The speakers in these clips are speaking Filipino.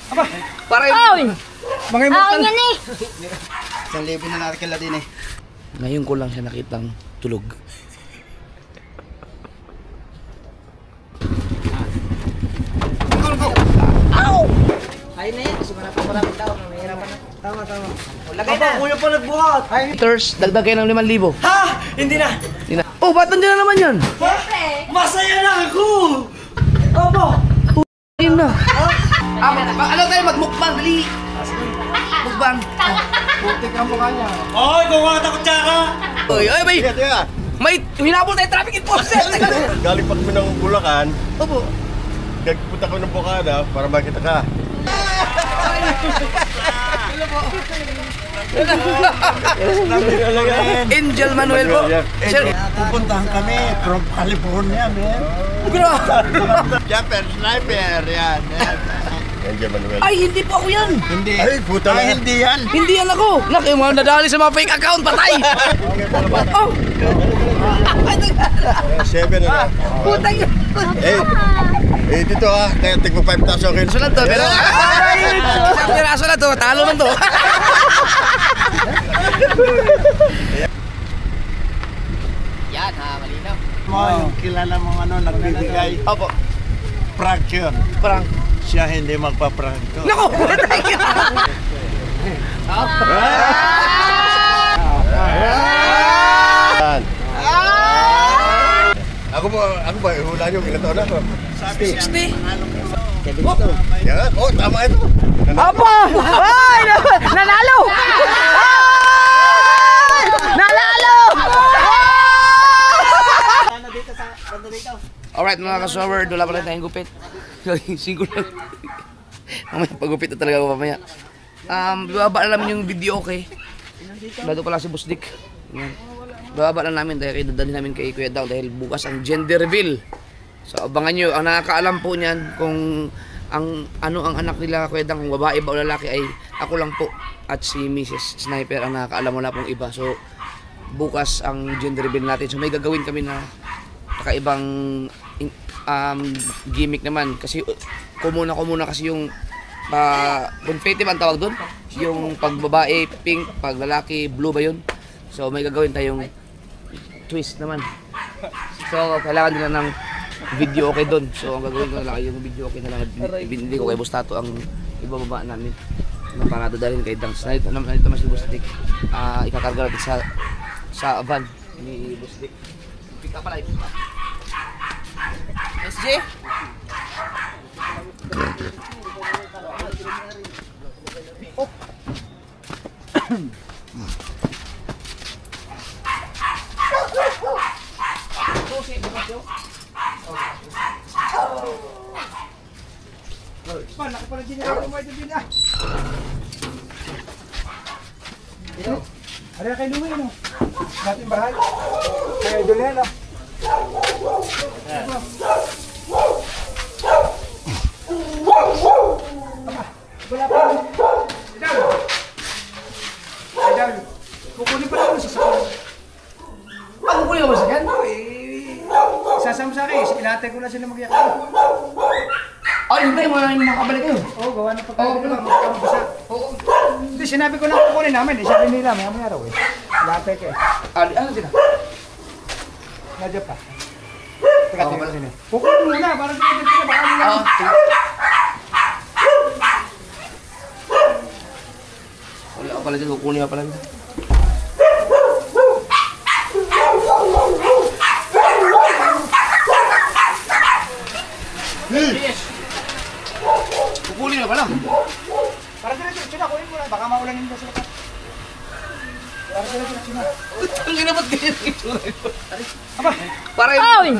Aba, para Oy! mga immortal. Yan eh! 1,000 na natin kala din eh. Ngayon ko lang siya nakitang tulog. Ow! Ayun na yan, kasi maraming tao, mahirapan na. Tama. Lagay na. Kuya pa nagbuhat. Meters, dagdag kayo ng 5,000. Ha? Hindi na. Oh, ba't nandiyan na naman yan? Siyempre! Masaya na ako! Opo! Ayun na. Ano tayo, magmukbang, dali. Mukbang. Putik ang mukha niya. Oy, gumawa na kutsara! Oy, may hinabol tayo traffic enforcer. Galing pa kami ng Bulacan, Opo. nagpunta kami ng Bukana para makita ka. Angel Manuel po. Sir, Pupuntahan kami from California, man. Jumper, sniper, yan. Angel Manuel. ay, hindi po ako yan. Hindi. Ay, puta na. Hindi yan. Hindi yan ako. Nak, yung mga nadali sa mga fake account, patay. Oh. 7 na lang. Putang yun. Dito kaya tig mo 5,000 kayo. Sulat to, pero isang piraso na to, talo man to. Yan ha, malinaw. Yung kilala mong nagbibigay. Opo, Prank yun. parang, Siya hindi magpa-prank to. nako, patay ka. Yan. Ako ba, hula nyo, ilan taon na ako? 60. Yan, tama ito. Opo! Ay! Nanalo! Nanalo! Alright mga ka-shower, wala pa rin tayong gupit. Singko lang. Mamaya pagupit na talaga ako mamaya. Bababa na namin yung video, okay? Bago pala si Boss Dick. Yan. Bababa na namin dahil dadalhin namin kay Kuya Dang dahil bukas ang gender reveal. So abangan nyo, ang nakakaalam po niyan kung ang anak nila Kuya Dang, kung babae ba o lalaki ay ako lang po at si Mrs. Sniper ang nakakaalam, wala pong iba. So bukas ang gender reveal natin. So may gagawin kami na kakaibang gimmick naman kasi kumuna kasi yung confetti ba ang tawag doon? Yung pag babae pink, pag lalaki blue ba yun? So may gagawin tayong twist naman. So kailangan nila ng video okay doon. So ang gagawin ko na lang yung video okay na lang binili ko kay Bustato ang ibababa namin. Para dadalhin kay Dang. Nandito mas si Bustik. Ikakarga natin sa van ni Bustik. Pick up pala. SJ? Oh. Laki pala din ako kumain din ah. Ano kayo lumay no? Dating bahay. Kaya doon yan ah. Wala pa. Idol. Kukunin pa lang sa sakyan. Kukunin ka ba sa yan? Sasama sa akin. Inatay ko na sila mag-iyak. Ay, hintay mo na yung makabalik kayo. Oo, gawa na pagkain ko lang. Magkakabasa. Hindi, sinabi ko lang kukunin namin. Sabi nila, may araw eh. Inatay ka eh. Ano sila? Nadya pa. Teka, tingnan sila. Kukunin muna, parang tingnan sila. Baka nila. Wala ka pala dyan, kukunin ka pala dyan. Kukunin ka pala. Para diretso na, kunin mo na. Baka maulan yung sila. Para diretso na. Ang ina ba't ganyan ang itsura ito? Aba, Para Oy!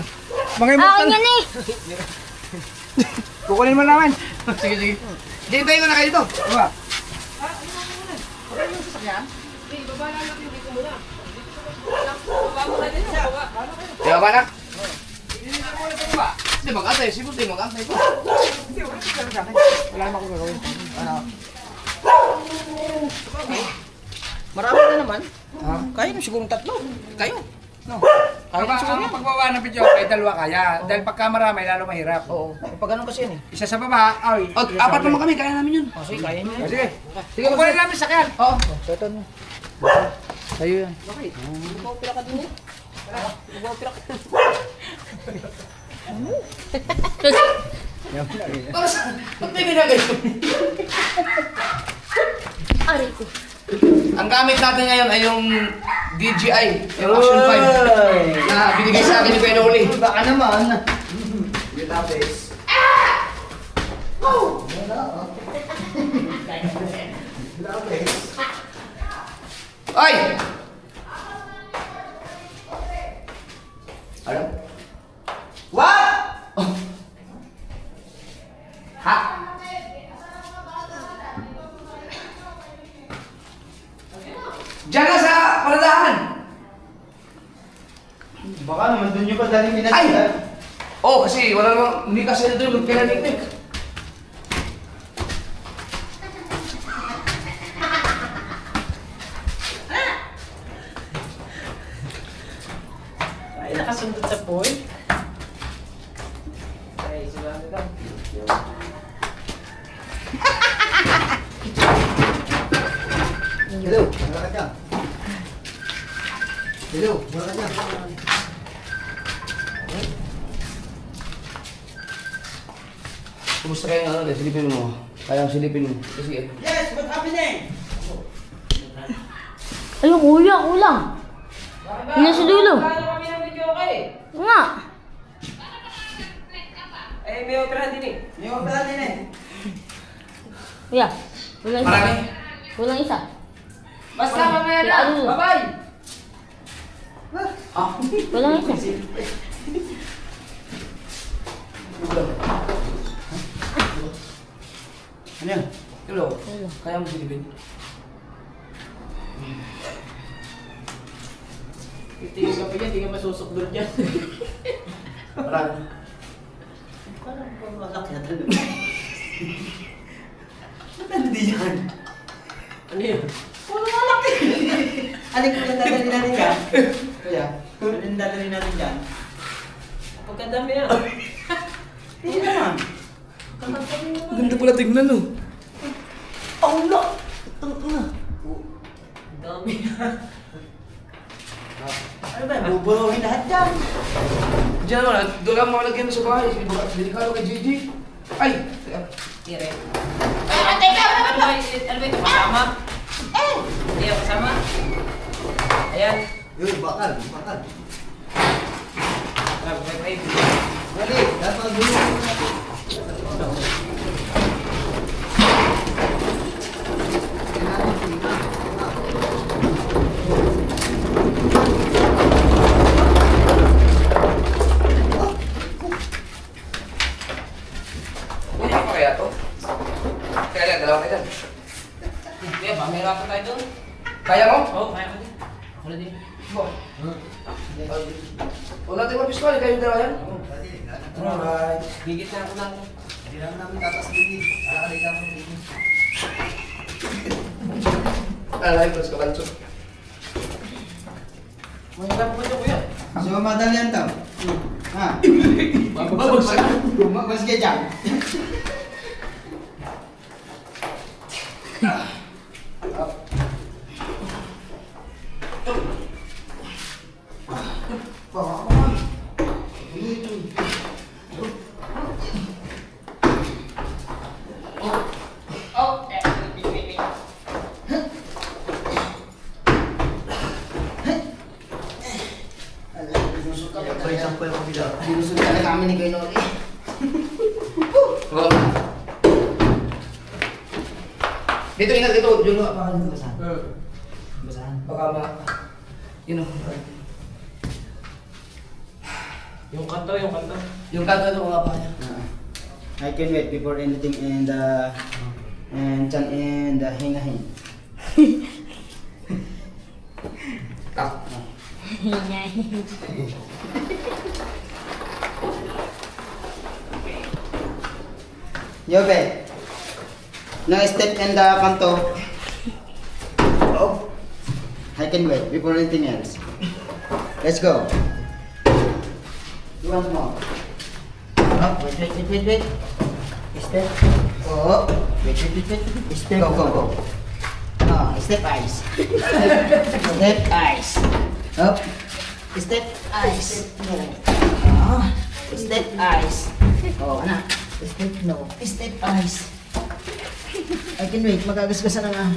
mga immortal. Yan eh! Kukunin mo naman. Sige. Hintayin ko na kayo dito. Aba. Kaya ba na? Hindi mag-antay. Si Buti mag-antay ko. Hindi, wala ka sa akin. Wala naman akong gagawin. Ano? Marami na naman. Ha? Kaya na siguro tatlo. Kayo? No. Ang pagbawa ng video, okay, dalawa kaya. Dahil pagka marami, lalo mahirap. Oo. Pag ganun kasi yan eh. Isa sa baba, ay. Oh, apat naman kami, kaya namin yun. Oh, sige, kaya niyo. Sige. Sige, Kukunin namin sakyan. Oo. So, ito mo. Sa'yo yan. Bakit? Nag-opera ka din eh. Nag-opera ka. Tapos, ba't may ginagayon? Aray ko. Ang gamit natin ngayon ay yung DJI, yung Action 5 na binigay sa akin ni Kuya Noli. Baka naman. Database. Ay! Ano? What? Oh. Ha? Diyan na sa paradahan. Baka naman doon yung padaling Ay! pinagsilan. Oh, kasi wala namang, hindi kasi ito yung pinaniknik. Ay, nakasundot sa pool. Ay, sigurado ka. Hello, wala ka dyan. Hello, wala ka dyan. Kumusta kayo ng ano, silipin mo. Kaya silipin mo. Kasi eh. Yes, what's happening? Ayun, kulang. Yun na sa dulo. Paano kami ng video okay? Nga. Eh, may opera din eh. May opera din eh. Kuya, kulang isa. Marami. Kulang isa. Basta mamaya Si na. Alu. Bye-bye. Ah, Kulang isa. Ano yan? hello. Kaya mo silipin. Titigil ka pa dyan, di ka masusukdor dyan. Marami. Parang pumasakyan. Hindi yan. Ano yun? Puro malaki! Ano kung dadalhin natin dyan? Kaya? Ano yung dadalhin natin dyan? Pagkadami yan. Hindi naman. Ganda pala tignan no. Allah! Ang dami. Ano ba? Buburuhin lahat dyan. Diyan naman, doon lang makalagyan mo sa bahay. Delikado kay Gigi. Ay! Tire. Ano ba ito? Kasama? Hindi yan kasama? Ayan. Yun, bakal, bakal. Bye-bye. Dali, dapat dulu. Hindi pa kaya to? Kaya lang, dalawa kayo dyan. Hindi, mahirapan tayo doon. Kaya mo? Oo, kaya ko din. Ako na din. Wala tayong mapiskal, kayo yung dalawa yan? Alright. Gigit na ako na. Hindi naman namin tatas dito. Alay namin dito. Alay, plus kabanso. Mahirap po ito kuya. So, madali yan tao. Ha? Babagsak. Mas kaya dyan. For example, kung bila. Binusog ka na kami ni Kuya Noli. Oh. Dito, ingat dito. Yung baka dito basahan. Basahan. Baka ma... You know. Yung kanto, yung kanto. Yung kanto ito mga pa niya. I can wait before anything and chan and hingahin. Ah. Yobe. Now step in the kanto. Oh. I can wait before anything else. Let's go. Once more. Oh, wait. Step. Oh, wait. Step. Go. Oh, step eyes. Step eyes. Up. Step eyes. No. Oh, step eyes. Oh, anak. Step no. Step eyes. I can wait. Magagasgasan na nga.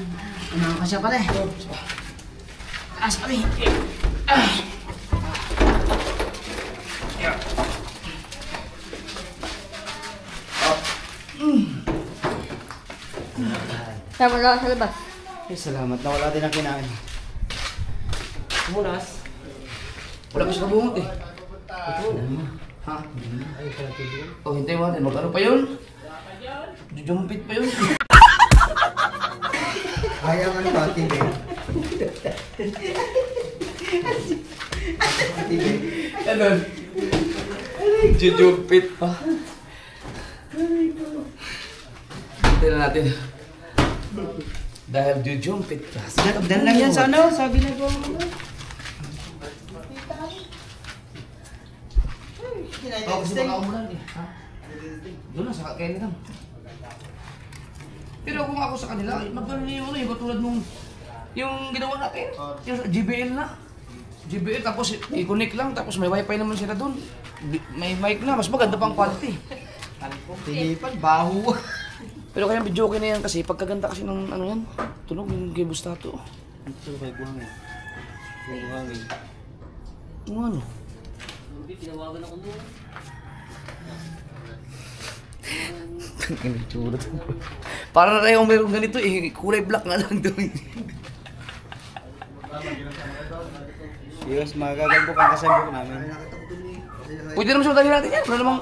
Ano ka siya pala eh. Taas pa rin. Sama lang sa labas. Ay, salamat. Nawala din ang kinain. Munas. Wala pa siya kabungot eh. Ha? Oh, hintayin mo natin. Mag-ano pa yun? Jujumpit pa yun. Ayaw ano ba? TV. Ano? Jujumpit pa. Hintayin na natin. Dahil jujumpit pa. Dan lang yan sa ano? Sa ginagawa mo. Oh, kasi baka umulan eh. Ha? Doon na, sa kaya lang. Pero kung ako sa kanila, magkano yung ano, yung katulad nung yung ginawa natin, yung GBL na. GBL, tapos i-connect lang, tapos may wifi naman sila doon. May mic na, mas maganda pang quality. Tinipan, baho. Pero kaya video okay na yan kasi pagkaganda kasi ng ano yan, tunog yung kay Bustato. Ito kay buhangin. Buhangin. Ano ano? Tinawagan ako doon. Tangin yung tsura to. Para na tayo mayroong ganito eh, kulay black nga lang doon. Yes, magagalbo kang kasabok namin. Pwede naman siya natin yan, wala namang,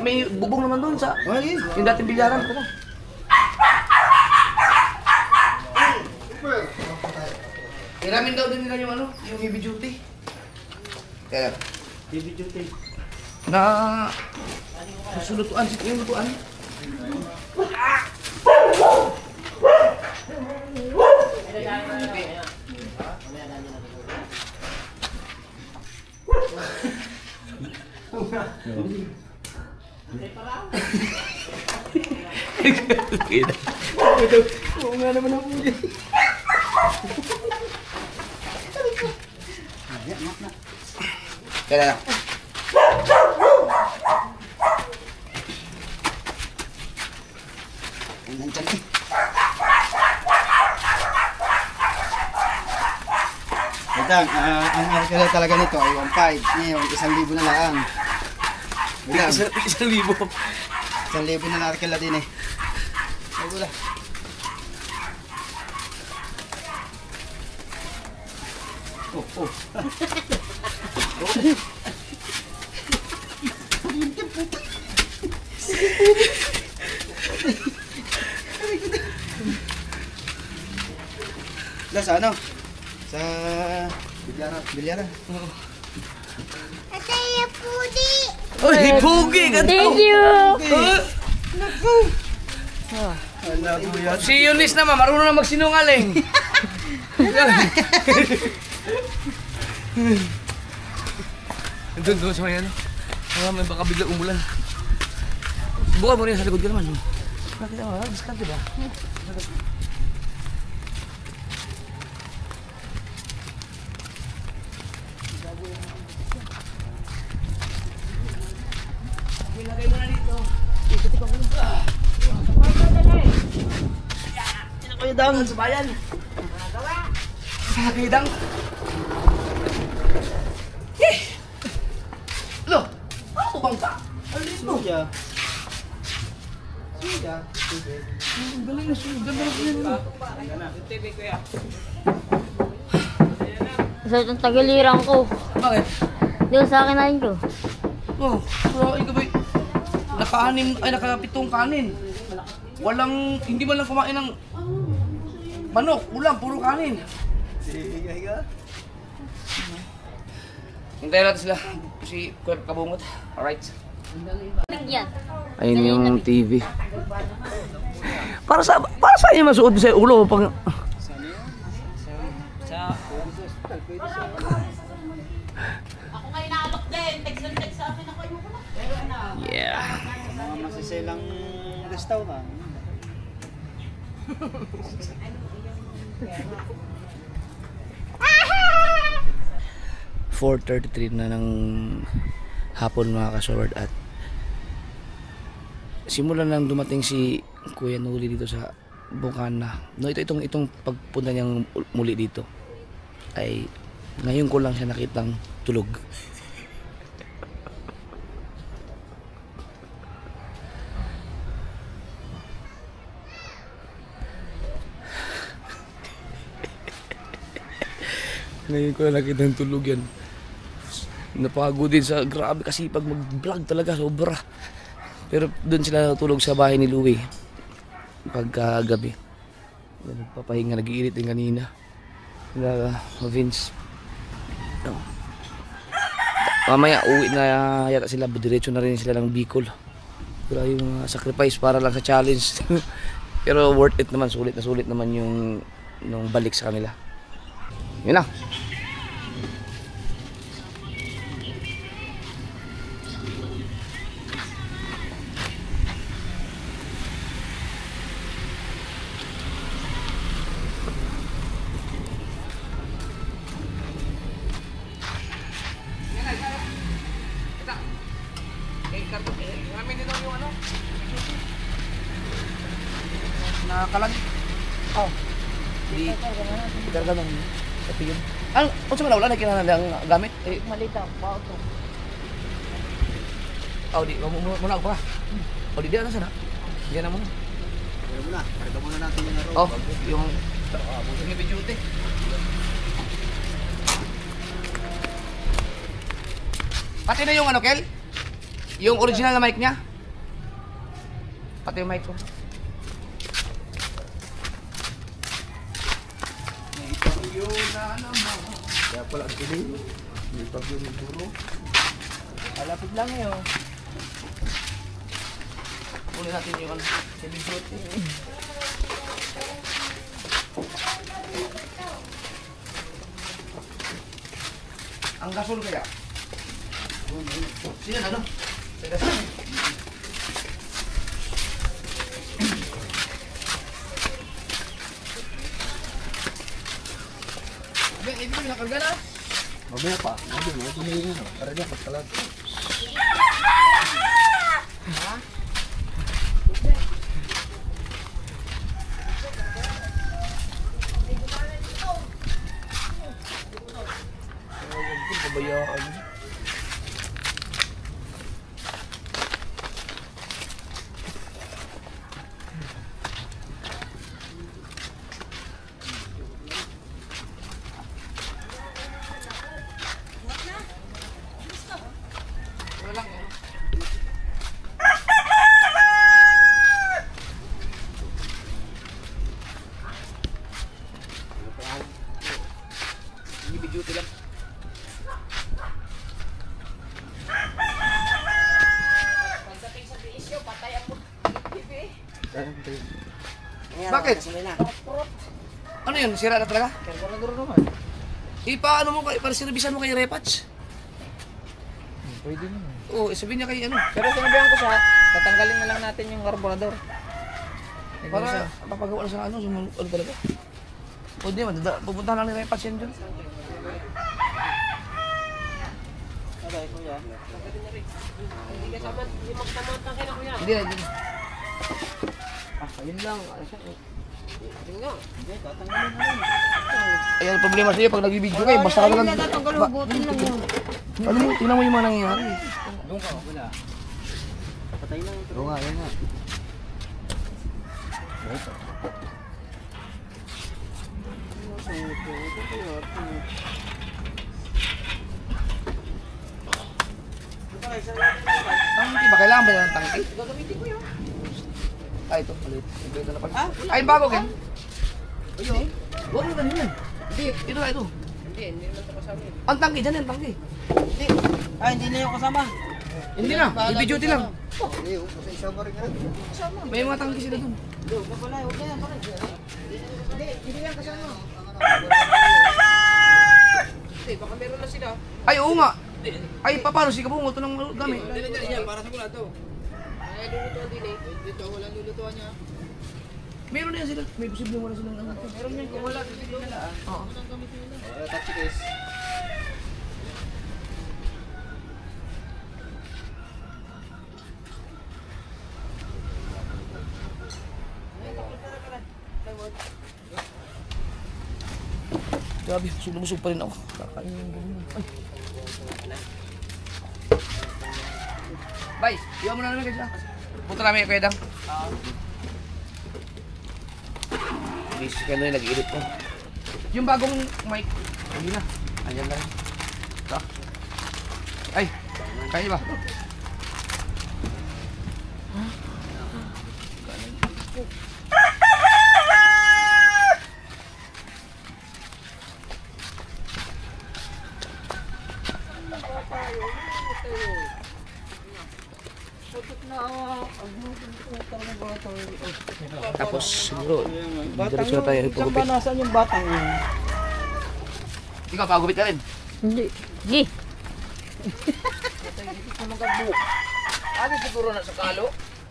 may bubong naman doon sa yung dating bilyaran ko na. Hiramin daw din nila yung ano, yung heavy duty. Kaya, TV duty. na sulutuan, yung lutuan. Oo nga naman ang muli. Kaya lang. Nandiyan eh. Itang, ang kaya talaga nito ay 1.5. Ngayon, 1,000 na lang. Itang, 1,000. 1,000 na lang kila din eh. Ay, wala. Oh. Sa ano? Sa Bilyara. Ataya pudi. Uy, pugi ka Thank you. Wala po yan. Si Eunice naman, marunong na magsinungaling. Doon sa may ano. May baka bigla umulan. Buka mo rin sa likod ka naman. Bakit ako? Diskarte ba? Ilagay mo na dito. Ikot ko muna. Sino kayo daw sa bayan? Sa kayo daw? Lo! Ano bang ka? Alin mo? Suya. Galing na siya. Ganda na siya. Sa itong tagiliran ko. Bakit? Di ko sa akin na ko. Oh, pero ikaw ba'y nakapitong kanin. Walang, hindi man lang kumain ng manok, ulam, puro kanin. Hintayin natin sila, si Kuya Kabungot. Alright. Bigyan. Ayun yung TV. Para sa inyo masuot sa ulo pag Sa Ako ngayon naalok din. Text ng text sa ilang restaurant. 4:33 na ng hapon mga kasword, at simulan lang dumating si Kuya Noli dito sa Bukana. No, itong pagpunta niyang muli dito ay ngayon ko lang siya nakitang tulog. Ngayon ko lang nakitang tulog yan. Napagod din sa grabe kasi pag mag-vlog talaga sobra. Pero doon sila natulog sa bahay ni Louie pagkagabi. Nagpapahinga, nag-iirit din kanina. Vince. No. Mamaya uwi na yata sila, diretso na rin sila ng Bicol. Pero yung sacrifice para lang sa challenge. Pero worth it naman, sulit naman yung nung balik sa kanila. Yun na. Nakalag. Oh. Di karga nang pati yun. Ano sa wala na kinahanglan ang gamit? Eh Malita, bao to. oh di muna ako pa. Oh di dia na sana. Diyan na muna. Pero muna, karga muna natin yung araw. Oh, yung video te. Pati na yung ano, Kel? Yung original na mic niya? Pati yung mic ko. Kaya pala ang tuloy. May pagyo ng duro. Malapit lang yun. Kunin natin yung ano, video te. Ang gasol kaya? Sino ano? Sa gasol. Abang, hindi mo nakarga na? Mamaya pa. May tumihin na. Para niya pagkalag. Pabayaan. Duty lang. Bakit? Ano yun? Sira na talaga? Karburador naman. Ipaano mo kay para servisan mo kay Repatch? Pwede naman. Oo, sabihin niya kay ano. Pero sinabihan ko siya, tatanggalin na lang natin yung karburador. Para papagawa na sa ano, ano talaga. O di man, pupuntahan lang ni Repatch yan dyan. Okay, kuya. Hindi na, hindi na. Ayun lang. Ayan, problema sa'yo pag nag-video kayo, basta ka na lang. Hugutin lang yun. Ano mo, tingnan mo yung mga nangyayari. Doon ka, wala. Patay na. Oo nga, yan nga. Tangki ba? Kailangan ba yan ng tangki? Gagamitin ko yun. Ah, ito. Ulit. Ito na pala. Ay, bago Ken. Ayun. Huwag mo ganun yan. Hindi, ito na ito. Hindi naman ito kasama yun. Ang tangki dyan yan, tangki. Hindi. Hindi na yung kasama. Hindi na, i-video lang. Hindi, kasi isama rin ka. May mga tangki sila dun. Doon, wala. Huwag na yan. Hindi yan kasama. Hindi, baka meron na sila. Ay, oo nga. Ay, paano si Kabungo ito ng gamit? Hindi na yan, para sa kulado. Dito, walang lulutuan niya. Meron na yan sila. May posible wala silang ano. Meron yan, kung wala, bibili nila. Oo. Touch case. Grabe, busog pa rin ako. Kakain yung ganyan. Ay. Bay, iwan mo na namin kayo. Punta namin kayo dang. Busy ka na yung nag-edit ko. Yung bagong mic, hindi na. Ayan lang. Ito. Ay, kaya ba? Tapos siguro, diretso na tayo pagupit. Nasaan yung batang yun? Ikaw, pagupit ka rin. Hindi. Gi. Ano siguro na sa kalo?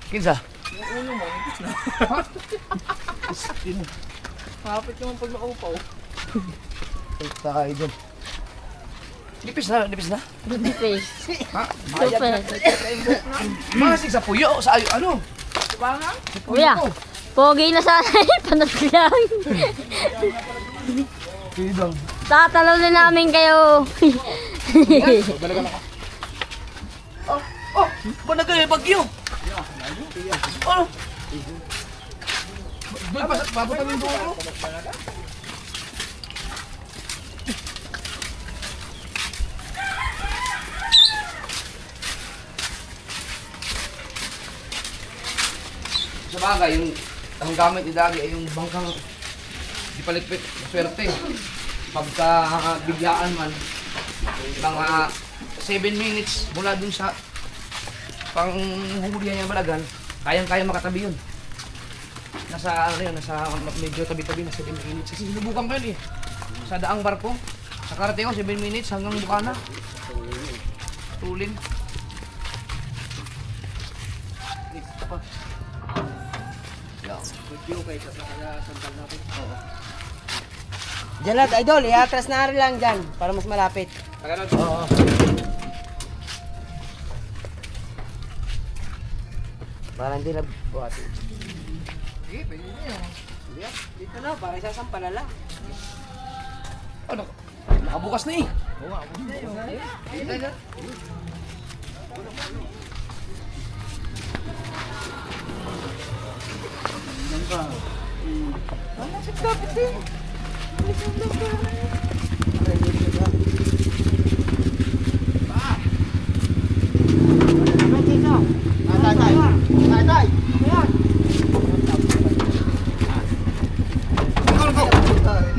Kinsa? Yung ulo mo, nipis na. Kapit naman pag nakaupaw. Tayo dyan. Nipis na, nipis na. Dipis. Ha? Super. Masig sa puyo, sa ayo, ano? Kuya. Pogi na sana eh. Panot lang. Kidang. Tatalaw na namin kayo. Oh, ba na kayo, bagyo? Oh. Doon pa, papunta ng dulo. Sa bagay, yung ang gamit ni Daddy ay yung bangkang di palikpit, swerte. Pagka biglaan man, mga 7 minutes mula dun sa panghuhulihan niya balagan, kayang-kaya makatabi yun. Nasa ano yun, nasa medyo tabi-tabi na 7 minutes. Kasi sinubukan ko yun eh. Sa daang barko, sa karate ko 7 minutes hanggang Bukana. Tulin. Diyan lang, idol. I-atras na rin lang dyan para mas malapit. Oo. Para hindi na buhati. Sige, pwede na yun. Dito na, para isasampal na lang. Ano? Nakabukas na eh.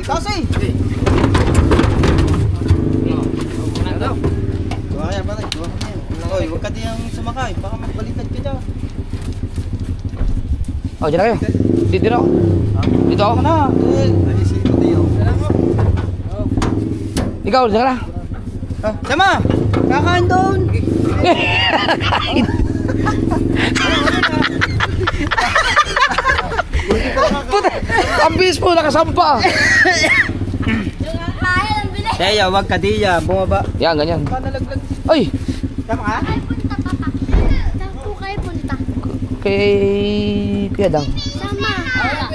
Kasi! Huwag ka diyang sumakay, baka magbaliktad ka dyan. Oh, dyan na kayo. Dito na ako. Dito ako. Na! Ikaw, dyan ka na. Sama! Kakain doon! Puta! Ang bilis po, nakasampa. Kaya, wag ka diya, bumaba. Yan, ganyan. Ay! Tama ka? Ay, punta papa. Saan po kayo punta? Kay Kuya Dang. Sama. Sama.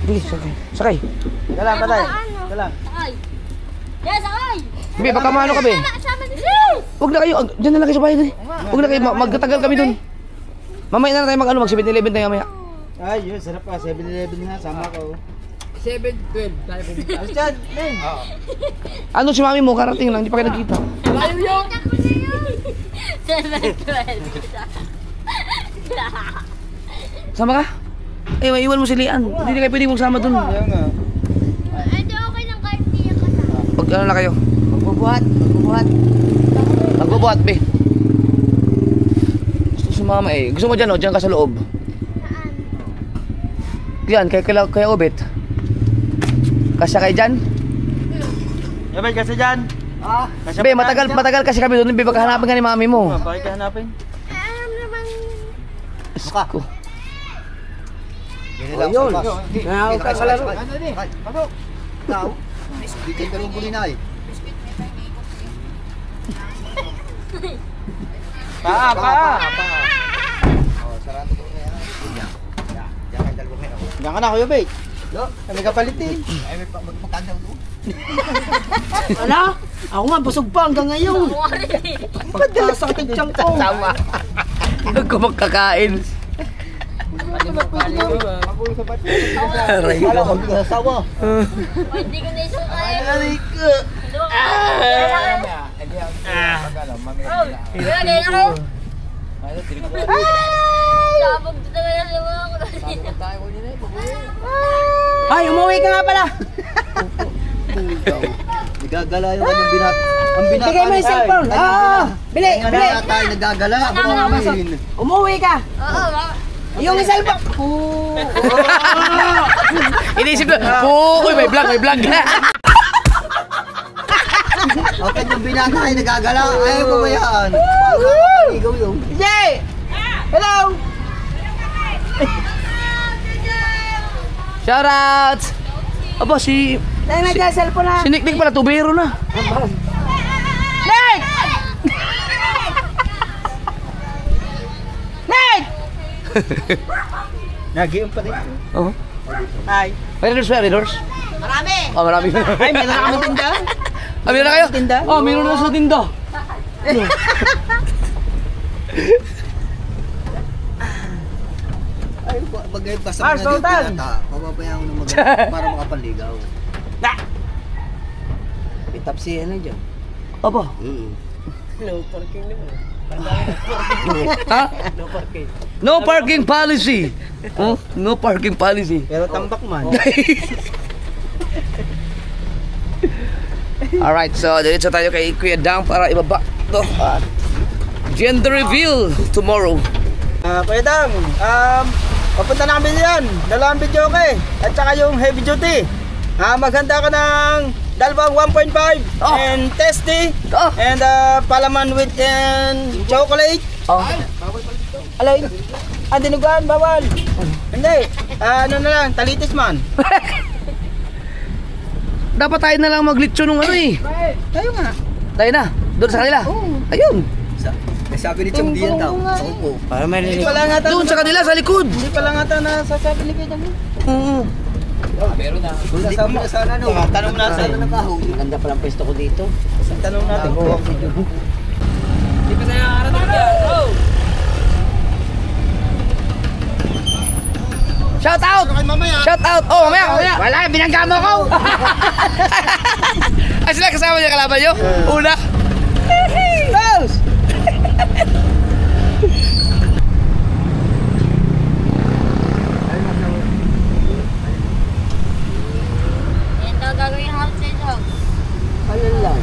Bilis, sakay. Sakay. Dalang, patay. Dalang. Ay. Yes, ay. Be, baka maano ka, be. Sama din siya. Huwag na kayo, dyan na lang kayo sa bahay doon. Huwag na kayo, magtatagal kami doon. Mamaya na tayo mag 7-Eleven tayo mamaya. Ay, yun, sarap pa. 7-Eleven na, sama ko. 7-12, tayo pumunta. Christian, Ning! Ano si mami mo, karating lang, hindi pa kayo nagkita. Layo yun! 7-12. Sama ka? Eh, maiwan mo si Lian. Hindi kayo pwede magsama doon. Ayaw nga. Ay, di okay lang kahit di ka kasama. Pag ano na kayo? Magbubuhat, magbubuhat. Magbubuhat, be. Gusto si mama eh. Gusto mo dyan, oh, dyan ka sa loob. Yan, kaya Obet. Kasya kayo dyan? Yabay, kasi dyan. Be, matagal kasi kami doon. Be, baka hanapin ka ni mami mo. Bakit ka hanapin? Ko. Yun. Kaya ka kalaro. Ano ni? Ako. Ikaw. Bitin ka lang kulina eh. Paa. Oh, sarado ko na yan. Diyan ka dalawa ngayon. Diyan ka na, Kuya Bate. Kami kapalit eh. Ay, may magkanda doon. Ala? Ako nga, busog pa hanggang ngayon. Pagkasakit siyang ko. Tama. Huwag ko magkakain. Aray Wala ko. kang asawa. Hindi ko na isang kaya. Aray ko. Kaya ganyan ako. Sabog dito na yan. Ay, umuwi ka nga pala. Nagagala yung kanyang binat. Ang binata. Bigay mo yung cellphone. Bili. Tayo nagagala. Umuwi ka. Oo, mama. Yung cellphone. Inisip na, uy, may vlog. Ang kanyang binata ay nagagala. Ayaw ko ba yan? Ikaw yung. Jay! Hello! Shoutout! Aba, si Tayo nagka-cellphone na. Nick pala, tubero na. Nick! Nick! Nag-iom pa dito. Oh. Ay. May redors? Marami! Oh, marami. Ay, meron na kami tinda. Ah, meron na kayo? Tinda? Oh, meron na sa tinda. Ay, bagay basta Mars, mga Sultan! binata. Papabayaan ko na para makapaligaw. Itapsi ano dyan? Aba. No parking naman. Ha? No parking. No parking policy. Oh, no parking policy. Pero tambak man. Alright, so diretso tayo kay Kuya Dang para ibaba to. Gender reveal tomorrow. Kuya Dang, papunta na kami diyan. Dalawang video okay. At saka yung heavy duty. Maghanda ka ng dalawang 1.5 and testy and palaman with chocolate. Oh. Alay, dinuguan, bawal. Hindi, ano na lang, talitis man. Dapat tayo na lang maglitso nung ano eh. Tayo nga. Tayo na. Doon sa kanila. Ayun. Sabi ni Chong Dian daw. Opo. Para may hindi pala nga Doon sa kanila, sa likod. Hindi pala nga nasasabi ni Kuya Dang. Oo. Hindi ko na sana no. Tanong mo natin. Maganda palang pwesto ko dito. Tanong natin. Shout out! Shout out! Oh, mamaya! Wala, binangga mo ko. Ay, sila kasama niya kalaban nyo? Una. Close! Yan daw gagawin yung house dito. Ano lang?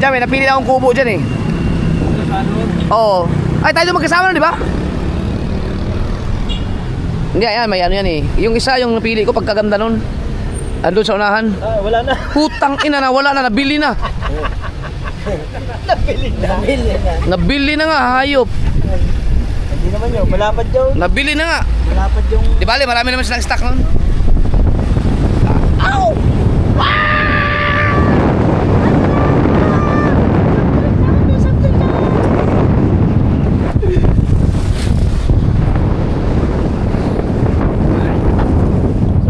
Diyan, may napili na akong kubo dyan eh. Oo. Ay, tayo magkasama na, di ba? Hindi, ayan, may ano yan eh. Yung isa, yung napili ko, pagkaganda nun. Andun sa unahan. Wala na. Putang ina na, wala na, nabili na. Nabili na nga, hayop. Hindi naman yun, malapad yun. Nabili na nga. Malapad yung... Di bale, marami naman silang stock nun.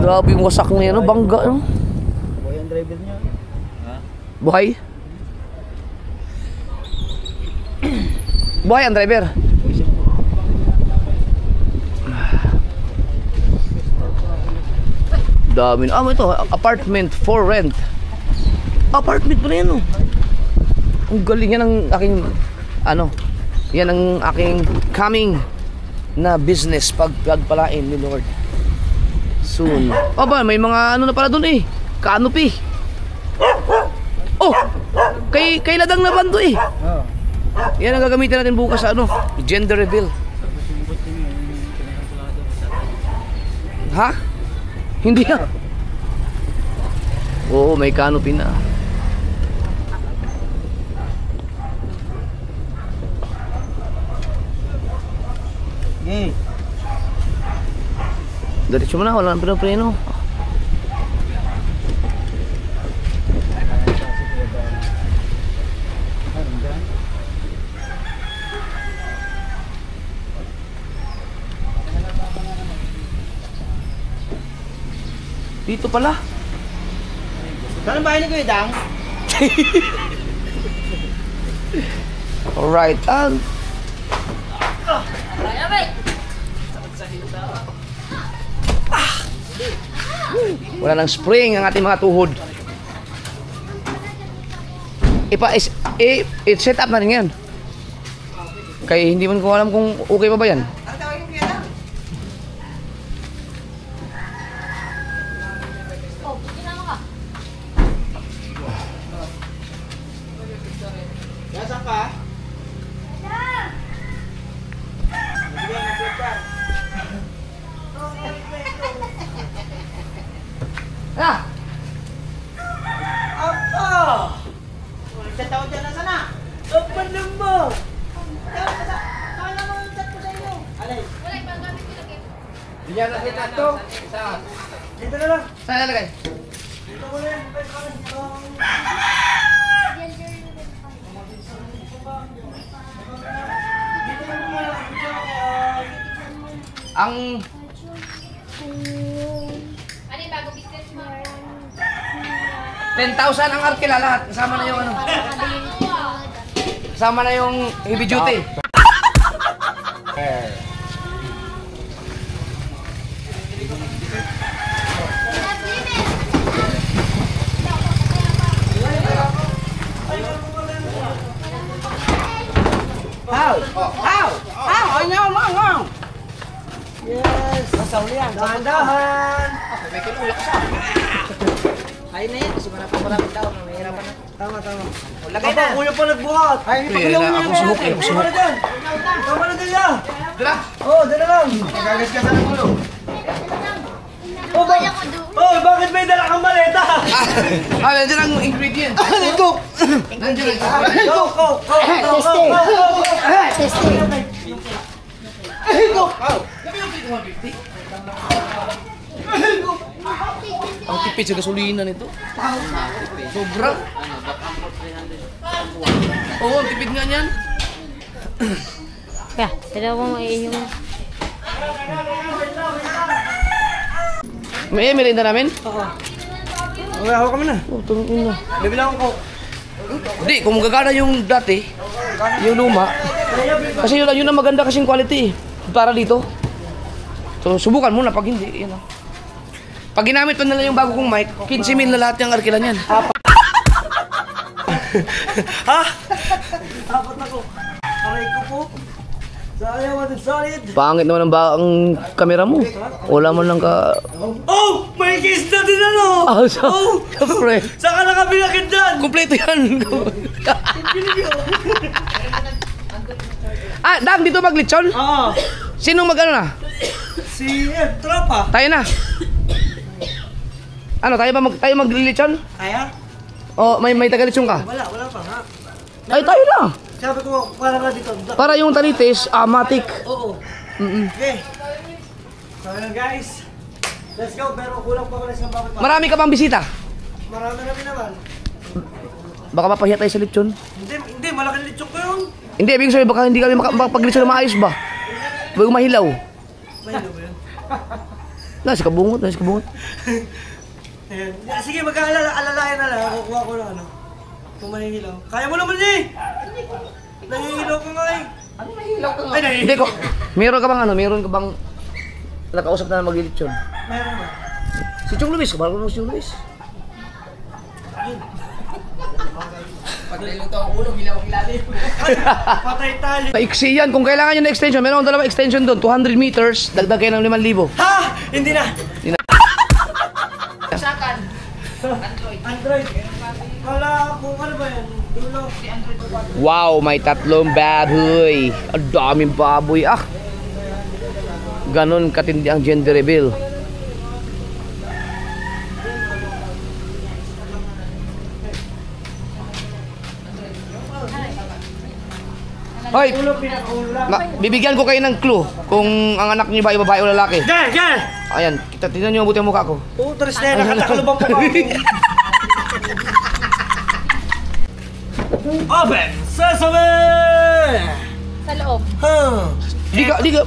Grabe yung wasak na yan, no? Bangga, no? Boy ang driver niya. Buhay? Buhay ang driver? Dami na. Ito, apartment for rent. Apartment pa na yan, no? Ang galing yan ang aking, yan ang aking coming na business pagpalain ni Lord. Soon. Aba, may mga ano na pala doon eh. Canopy. Oh! Kay Ladang na bando eh. Yan ang gagamitin natin bukas sa ano, gender reveal. Ha? Hindi na. Oo, may canopy na. Diretso mo na, wala nang pinapreno. Dito pala. Saan ang bahay ni Kuya Dang? Alright, wala nang spring ang ating mga tuhod. I-set up na rin yan. Kaya hindi man ko alam kung okay pa ba yan. Nasaan ka? Ah! Apa? Sa tao dyan na sana? Apa naman? Kaya naman yung chat ko sa inyo. Alay. Wala, ibang gamit ko lagi. Diyan na kita to. Saan? Dito na lang. Saan nalagay? Dito mo na yan. Ang Ano yung bago business mo? 10,000 ang arkila lahat. Kasama na yung ano. Kasama na yung heavy duty. Yes. Masaw yan. Dahan-dahan. May kinulak siya. Ayun na yan. Kasi maraming tao. Mahirapan na. Tama. Lagay na. Kuya pa nagbuhat. Ay, Kuya na, ako suhok. Tama na dyan. Tama na dyan yan. Dala. Oo, dyan na lang. Nagagas ka sa ulo. Bakit may dala kang maleta? Nandiyan ang ingredient. Coke! Nandiyan ang ingredient. Coke! Ang tipid sa gasolina nito. Sobra. Oo, ang tipid nga niyan. Kaya, dalawang yung... May merienda namin? Okay, hawak kami na. Oh, tulungin na. Bibilang ko. Hindi, kung magagana yung dati, yung luma, kasi yun ang maganda kasing quality para dito. So, subukan muna pag hindi. Yun. Pag ginamit pa nila yung bago kong mic, 15,000 na lahat yung arkila niyan. Ha? Apat ako. Aray ko po. Sayang, solid. Pangit naman ang kamera mo. Wala mo lang ka... Oh! May kiss na din ano! Ah, siyempre. Saan ka nakabilakid dyan? Kompleto yan. Dang, dito maglitsyon? Oo. Sinong mag-ano na? Si tropa. Tayo na. Ano, tayo maglilitsyon? Kaya? O, may tagalitsyon ka? Wala pa nga. Ay, tayo na. Sabi ko, para nga dito. Para yung tanitis, matik. Oo. Okay. So yun guys. Let's go. Pero kulang pa ko na isang bakit pa. Marami ka pang bisita. Marami na rin naman. Baka mapahiya tayo sa litsyon. Hindi. Malaking litsok ko yun. Hindi, ibig sabihin, baka hindi kami makapag-litsyon na maayos ba? Huwag mahilaw. Mahilo ba yun? Nasi kabungot. Ayan. Sige, mag-alalayan na lang. Kukuha ko na ano. Kung mahihilaw. Kaya mo naman eh! Nahihilaw ka nga eh. Ano mahilaw ka nga? Ay, Hindi ko. Meron ka bang nakausap na maglilitsyon? Meron ba? Si Chong Luis, kabaral ko mo si Chong Luis. Pag niluto ang ulo, hilaw-hilalim. Patay tali. Paiksi yan. Kung kailangan nyo na extension, meron akong dalawang extension doon. 200 meters, dagdag kayo ng 5,000. Ha! Hindi na! Hindi na. Android. Wala kung ano ba yan? Dulo. Wow, may 3 baboy. Ang daming baboy. Ah! Ganon katindi ang gender reveal. Hoy! Bibigyan ko kayo ng clue kung ang anak niyo ba ay babae o lalaki. Diyan! Diyan! Ayan, tingnan niyo mabuti ang mukha ko. Putres na yan. Nakakalubang pa ako. Open! Sesame! Sa loob. Huh.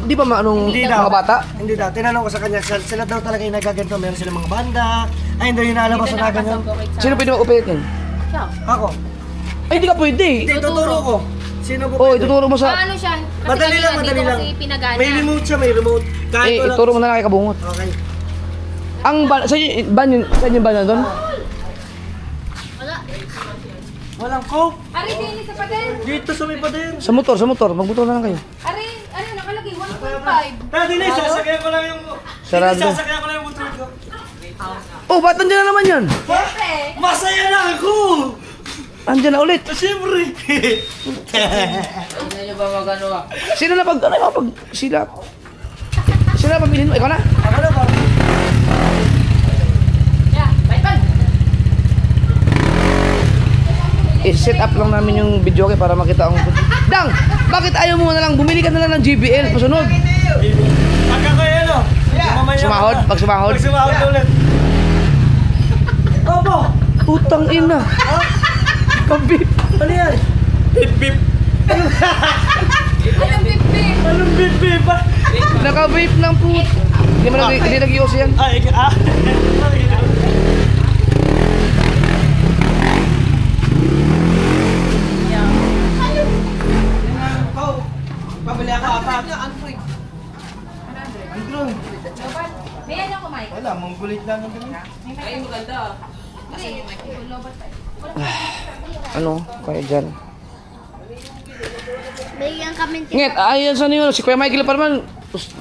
Di ba maanong Hindi daw. mga bata? Hindi daw. Tinanong ko sa kanya, sila daw talaga yung nagaganto. Meron silang mga banda. Ay, hindi yung nalabas na ganyan. Sino pwede mag-upit yan? Ako. Ay, hindi ka pwede. Hindi, tuturo ko. Sino po Oh, pwede? ituturo mo sa... Paano siya? Kasi Madali lang, kanina madali dito lang. kasi pinagana. May remote siya, may remote. Kahit Eh, wala. ituro mo na lang kay Kabungot. Okay. Ang ban... Saan yung ban doon? Wala. Walang coke. Ari, din sa pader. Dito sa may pader. Sa motor. Magmotor na lang kayo. Ari, ano nakalagay? 1.5. Tara, Dini, sasakyan ko lang yung... Sarado. Dini, sasakyan ko lang yung motor ko. Oh, ba't nandiyan na naman yan? Siyempre. Masaya na ako! Nandiyan na ulit. Siyempre! Sino na pag... Ano yung pag... Sila... Sino na pamilin mo? Ikaw na? Ako na ba? Yeah, bye-bye. I-set up lang namin yung video para makita ang... Dang! Bakit ayaw mo na lang? Bumili ka na lang ng JBL. Pasunod. Pagka ko yan, o. Mamaya Sumahod? ka. Pag sumahod? Pag sumahod ulit. Opo! Utang ina. Pabip. Ano yan? Bip bip. Anong bip-bip? Anong bip bip ba? Naka-vape ng put. Hindi nag-ios yan. Ay, Pabili ako apat. May ano ko, Mike? Wala, manggulit lang ng ganun. Ano? Kaya dyan. Bigyan kami Ngit, ayan sa yun. Si Kuya Michael pa naman.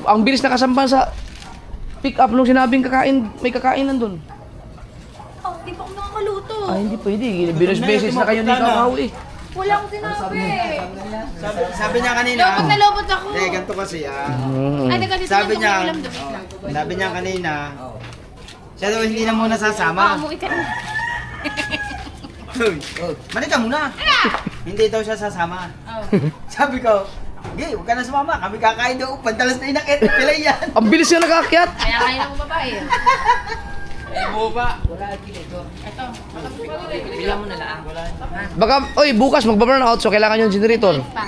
Ang bilis nakasampan sa pick up nung sinabing kakain. May kakain nandun. Oh, di pa ako nakakaluto. Ay, hindi pwede. Bilos beses na kayo ni Kakaw eh. Wala akong sinabi. Sabi niya kanina. Lobot na lobot ako. Eh, ganito kasi Ay, nagkalito sabi na niya, ulam dumi lang. sabi niya kanina, siya daw hindi na muna sasama. Umuwi ka na. Mali ka muna. Hindi daw siya sasama. Oh. Sabi ko, hindi, huwag ka na sumama. Kami kakain daw. Pantalas na inakit. Pilay yan. Ang bilis niya nakaakyat. Kaya kayo ng babae. Baka, oy, bukas magba-burn out so kailangan yung generator. Pa.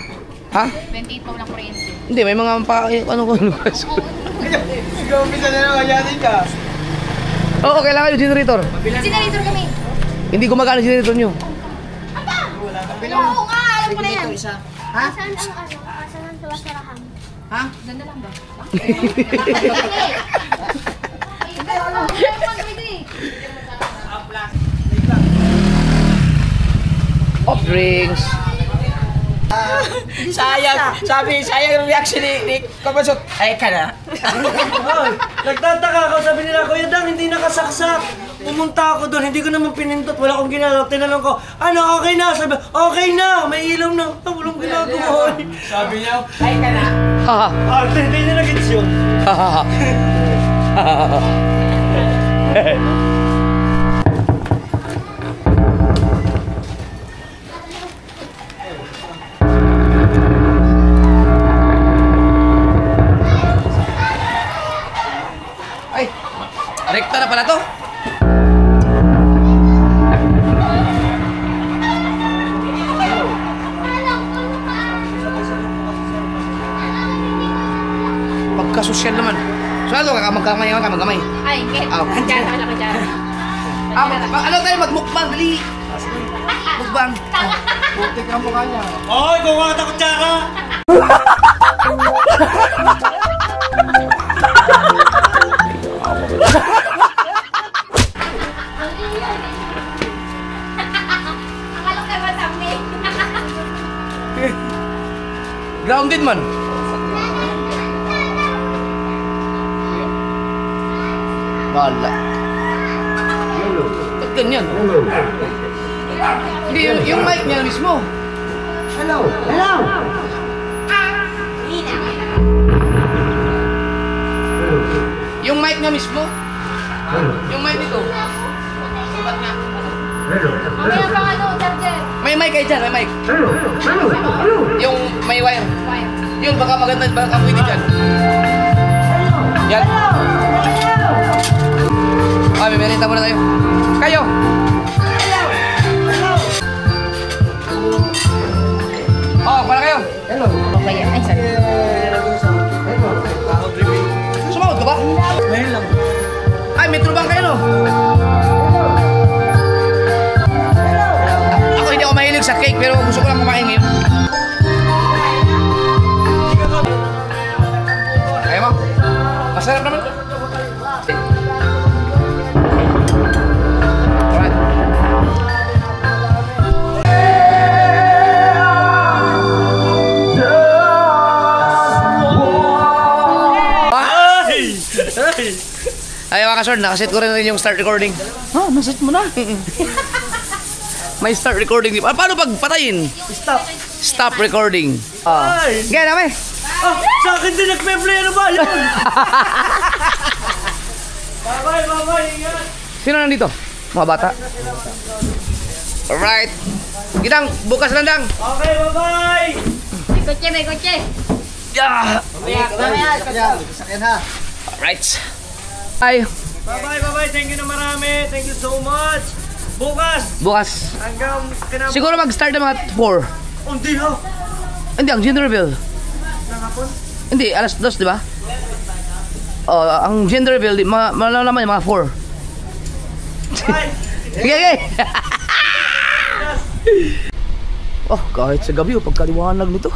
Ha? 28 pa walang kuryente. Hindi, may mga ano ko. Ikaw, bisa na naman yanin ka. Oo, kailangan yung generator. Sinalitor kami. Hindi gumagana yung generator nyo. Oo nga, alam ko na yan. Ha? Asan ang ano? Asan ang tuwasarahan? Ha? Ganda lang ba? Hindi. Off drinks. Sayang yung reaction ni Kapasok. Ay ka na. Ay, nagtataka ako, sabi nila, Kuya Dang, hindi nakasaksak. Pumunta ako doon, hindi ko naman pinindot, wala akong ginagawa. Tinanong ko, ano, okay na? Sabi, okay na, may ilaw na. Ah, walang ginagawa. Sabi niya, Ay ka na. Haha. hindi niya nag-gets yun. Haha. Ay, rekta na pala to. Pagkasosyal naman. Saan ka magkamay ka magkamay? Ay, hindi. Aw. Kadyara, wala kadyara. Ano tayo magmukbang dali. Mukbang. Putik ang mukha niya. Oy, kuha ka kutsara. Akala ko kayo masami. Grounded man. Bala. Ba't ganyan? Hindi, yung mic niya mismo. Hello. Hello. Yung mic niya mismo. Yung mic nito. Mamaya pa ano, charger. May mic kayo dyan, may mic. Yung may wire. Yun, baka maganda, baka pwede dyan. Yan. Ah, may merita muna tayo. Kayo! Oh, para kayo. Hello. Mamaya. Ay, sorry. Sumahod ka ba? Ngayon lang. Ay, may trubang kayo, no? Ako hindi ako mahilig sa cake, pero gusto ko lang kumain ngayon. Kaya mo? Masarap naman. Alright. Ay, mga kasord, nakaset ko rin yung start recording. Ha? Nasit mo na? May start recording. Paano pag patayin? Stop. Stop recording. Ay! Gaya namin. Ah! Sa akin din nagpe-play ano ba? Yun! Bye-bye! Ingat! Sino nandito? Mga bata. Alright. Gitang, bukas landang. Okay, bye-bye! May kotse, may kotse. Yeah. Sakyan ha. Alright. Ay, Bye-bye! Thank you na marami! Thank you so much! Bukas! bukas. Hanggang kinap... Siguro mag-start na mga 4. Hindi ha! Hindi, ang gender reveal. Nakapon? Hindi, alas 2, di ba? Oh, ang gender reveal, malalaman yung mga 4. Bye! Sige, sige. Oh, kahit sa gabi, pagkaliwanag nito.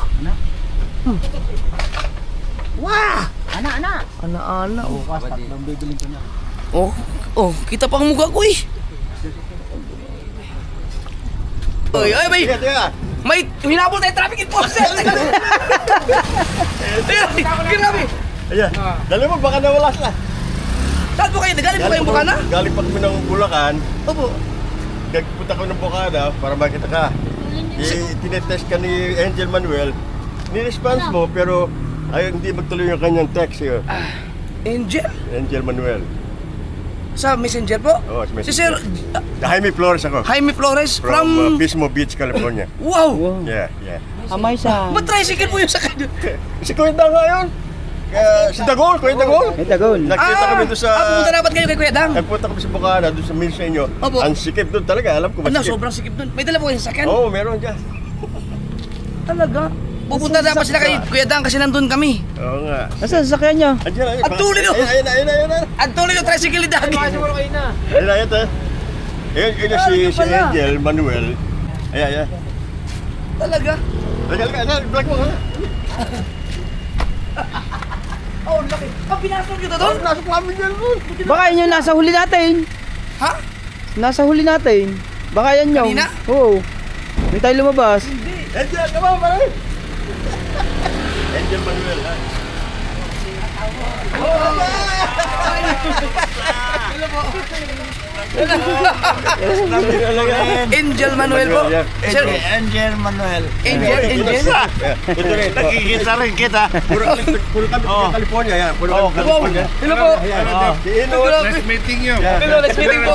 Wah! Ana. Ana-ana. Oh, Bukas tatlong bibiling ko na. oh, kita pa ang mukha ko eh. Oy, ay, may hinabol tayo traffic enforcer. Grabe. Ayan, dali mo baka nawala sila. Saan po kayo? Galing po kayong Bukana? Galing pa kami ng Bulacan. Opo. Nagpunta kami ng Bukana para makita ka. Tinetest ka ni Angel Manuel. Ni-response mo pero ay hindi magtuloy yung kanyang text yun. Angel? Angel Manuel. Sa Messenger po? Oo, sa Si Sir Jaime Flores ako. Jaime Flores From from... Pismo Beach, California. Wow! Yeah. Amay sa... Ba't tricycle po yung sakay doon? Si Kuya nga yun. Si Dagol, Kuya Dagol. Dagol. Nakita kami doon sa... pumunta dapat kayo kay Kuya Dang. Nagpunta kami sa Bukana, doon sa Mills inyo. Opo. Ang sikip doon talaga, alam ko Ano, masikip. sobrang sikip doon. May dala po kayong sakyan? Oo, meron dyan. Talaga? Pupunta dapat sila kay Kuya Dang kasi nandun kami. Oo nga. Nasaan sasakyan niya? Andiyan. Ang tuloy no? Ayun. Ang tuloy yung tricycle ni Dagi. Ayun si Angel Manuel. Ayan. Talaga? Black mo ha? Oh, laki. Pinasok nyo to doon? Nasok namin yan doon. Baka yun yung nasa huli natin. Ha? Nasa huli natin. Baka yan yung... Kanina? Oo. Hindi tayo lumabas. Angel, come on, pare. Angel Manuel ha? Angel Manuel po. Sir, Angel Manuel. Angel. Ito rin, nakikita rin kita. Puro kami sa California yan. Puro kami sa California. Hello po. Si Ino. Nice meeting you. Hello, nice meeting po.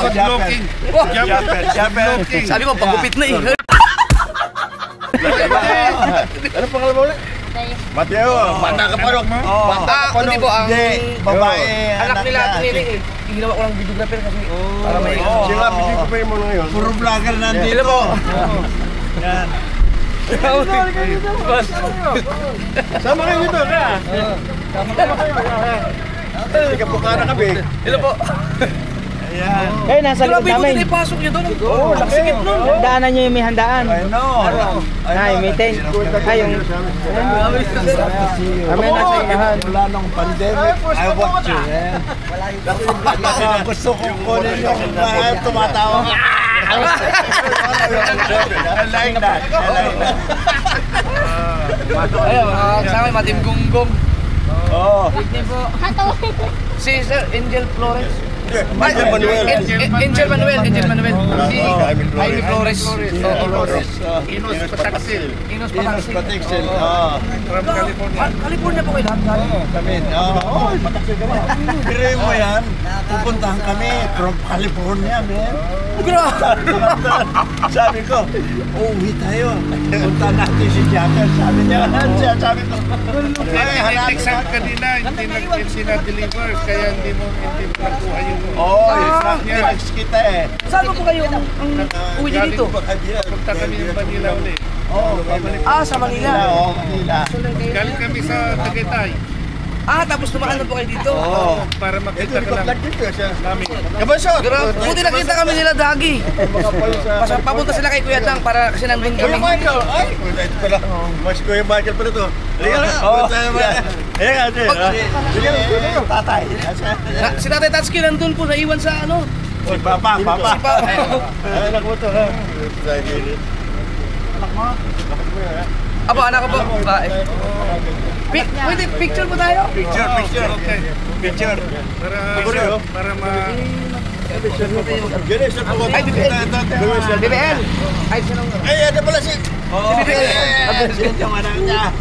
Sabi ko, pagupit na eh. Ano pangalan mo ulit? Mateo. Bata ka pa rin. Hindi po, ang babae. anak nila Nining eh. Ginawa ko lang videographer kasi para may... Siya nga, video ko pa yung mga ngayon. Puro vlogger nandito. Hello po. Yan. Sama kayo dito, kaya? Sige po ka na kami. Hello po. Ayan. Kayo nasa likod Grabe ko namin. din ipasok nyo doon. Oo, Sikip nun. Handaanan nyo yung may handaan. Ay, may tent. Ay, yung... Kami nasa inahan. Wala nang pandemic. I watch you. Gusto kong kunin yung tumatawa ka. I like that. Ayun, mga kasama yung Matim Gunggong. Oo. Si Sir Angel Flores. Angel Manuel. Angel Manuel. Si Jaime Jaime Flores. Inos Pataksil. Inos Inos Pataksil. Pataksil. From California. California po kayo lahat. Kami. Pataksil kami. Pero mo yan, pupuntahan kami from California, man. Sabi ko, uwi tayo. Punta natin si Jacker. Sabi niya, sabi ko, ay, hanapin natin. Kanina, hindi na-deliver, kaya hindi mo nakuha yung... Text kita eh. Saan po kayo ang uwi niyo dito? Punta kami ng Manila ulit. Sa Manila. Oo, Manila. Galing kami sa Tagaytay. Tapos dumaan na po kayo dito. Para Ito, makita ka likod lang lang dito siya. namin. Kabasot! Buti nakita kami nila Dagi. Papunta sila kay Kuya Dang para kasi nandun Kuya kami. Michael! Ay! Ito pala. Mas Kuya Michael pala to. Halika na! Punta naman. Ayan nga, sige. Tatay. Si Tatay Tatsuki nandun po, naiwan sa ano. Si Papa. Si Papa. Ay, anak mo to ha. Anak mo? Apo, anak ko po. Pwede, picture po tayo? Picture. Okay. Picture. Para Gini, sir po. Ay, BBL. Ay, sinong... Ay, ano pala si... Si BBL. Yung anak niya.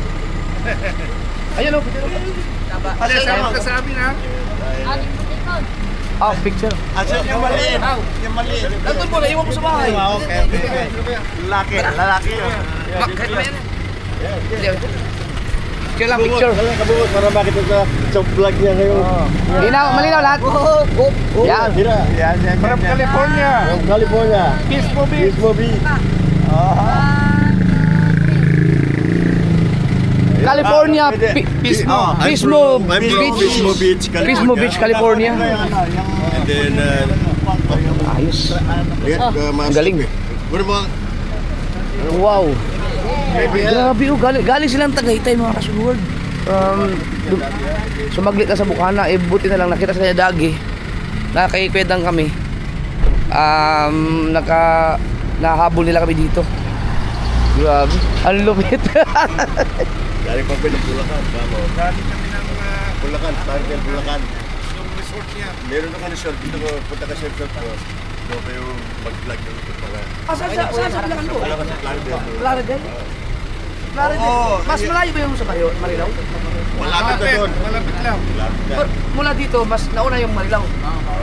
Ayun o, picture. Sabi ka sa amin ha? Picture. Asan yung maliit? Yung maliit. Nandun po, naiwan ko sa bahay. Okay. Lalaki yun. Kahit ba yan? Picture lang, picture. Kabukot para makita sa vlog niya ngayon. Malinaw lahat. Yan. Yan. From California. From California. Pismo Beach. Pismo Beach. California, Pismo Beach, Pismo Beach, California. And then, Ayos. ang galing. Wow. Grabe galing silang Tagaytay mga kasuward. Sumaglit na sa Bukana, buti na lang nakita sa kanya Dagi. Nakakikwedang kami. Nahabol nila kami dito. Grabe, ang lupit. Galing pa ng Bulacan. Galing kami ng Bulacan, Target Bulacan. yung resort niya. Meron ako resort dito ko, punta ka sa resort ko. Doon kayo mag-vlog yung resort para. Saan sa Bulacan po? Wala ka sa Plaridel. Plaridel? Mas malayo ba yung sa Marilao? Malapit na doon. Malapit lang. Malapit na. Mula dito, mas nauna yung Marilao.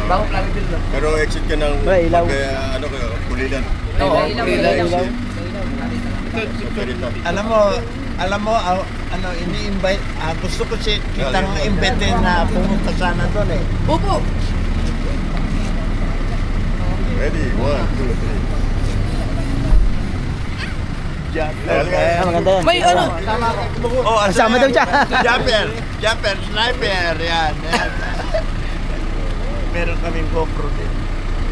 Bago Plaridel lang. Pero exit ka ng Pulilan. Ilaw. Alam mo, ini-invite, gusto ko kitang invite na pumunta sana doon eh. Opo. Ready? 1, 2, 3. Maganda yan. May ano? Sama daw siya. Jumper, sniper, yan. Meron kaming GoPro din.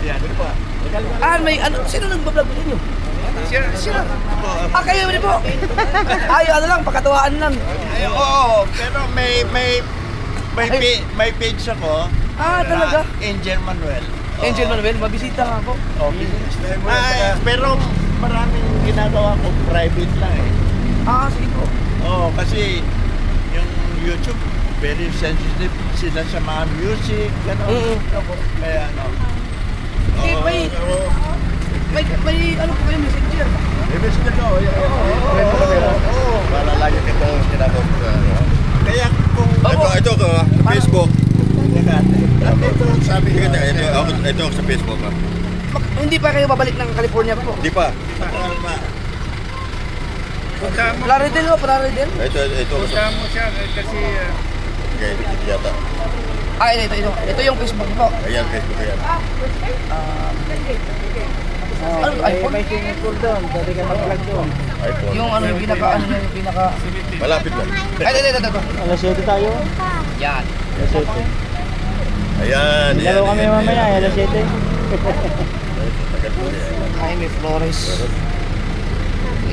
Yan. May ano? Sino nagbablog sa inyo? Siya. Kayo rin po. Ano lang, pagkatuwaan lang. Oo, pero may page ako. Talaga? Angel Manuel. Angel Manuel, mabisita nga po. Pero maraming ginagawa ko private lang eh. Sige po. Kasi yung YouTube, very sensitive sila sa mga music, gano'n. Kaya May ano po kayo, messenger? Messenger ko. Para lagi kita kinabot. Kaya kung... Ito ko, Facebook. Sabi ko, ito ako sa Facebook. Hindi pa kayo babalik ng California po? Di pa. Plaridel o, Plaridel? Ito ako sa... Punta mo siya kasi Okay, yata. Ito yung Facebook po. Ayan, Facebook yan. iPhone? May swimming pool doon, pwede ka mag-vlog doon. iPhone. Yung pinaka... Malapit lang. Ito. Alas 7 tayo. Yan. Alas 7. Ayan. Laro kami mamaya, alas 7. Jaime Flores.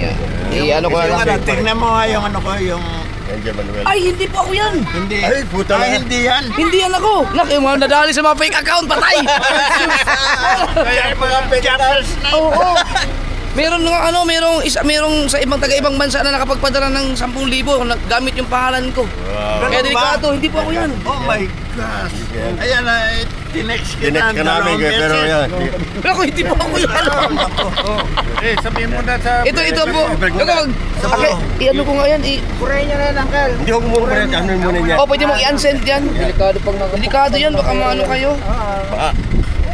Yan. Ano ko na lang. Tingnan mo yung ano ko, yung... Angel Manuel. Ay, hindi po ako yan. Hindi. Ay, puta na. Hindi yan. Hindi yan ako. Yung mga nadali sa mga fake account, patay. Kaya mga pictures na. Oo. Meron nga merong sa ibang taga-ibang bansa na nakapagpadala ng 10,000 gamit yung pangalan ko. Wow. Kaya delikado, hindi po ako yan. Oh my gosh. Ayan na, tinext Tinext ka namin, pero yan. Pero ako hindi po ako yan. Sabihin mo na sa... Ito po. I-ano ko nga yan. Purahin niya na yan, Uncle. Hindi ako mumura yan, ano muna niya. Pwede mong i-unsend yan. Delikado yan, baka maano kayo.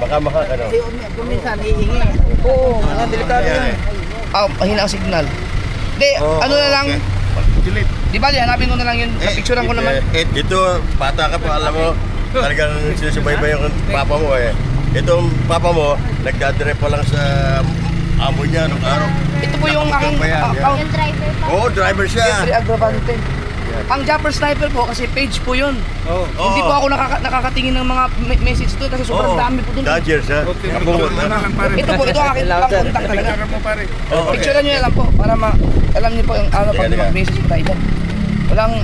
Baka makakano. Kung minsan, hihingi. Oo, delikado yan. Mahina ang signal. Hindi, ano na lang. Di ba, hanapin ko na lang yun. Napicturean ko naman. Ito, bata ka pa, alam mo, talagang sinusubaybay yung papa mo eh. Itong papa mo, nagdadrive pa lang sa amo niya nung araw. Ito po yung aking account. Yung driver pa. Oo, driver siya. Jeffrey Agravante. Ang Japper Sniper po, kasi page po yun. Hindi po ako nakakatingin ng mga message doon kasi sobrang dami po doon. Dodger siya. Kapungod na. Ito po, ito ang aking contact talaga. Picturean nyo na lang po para alam niyo po yung ano pag mag-message po tayo dyan. Walang...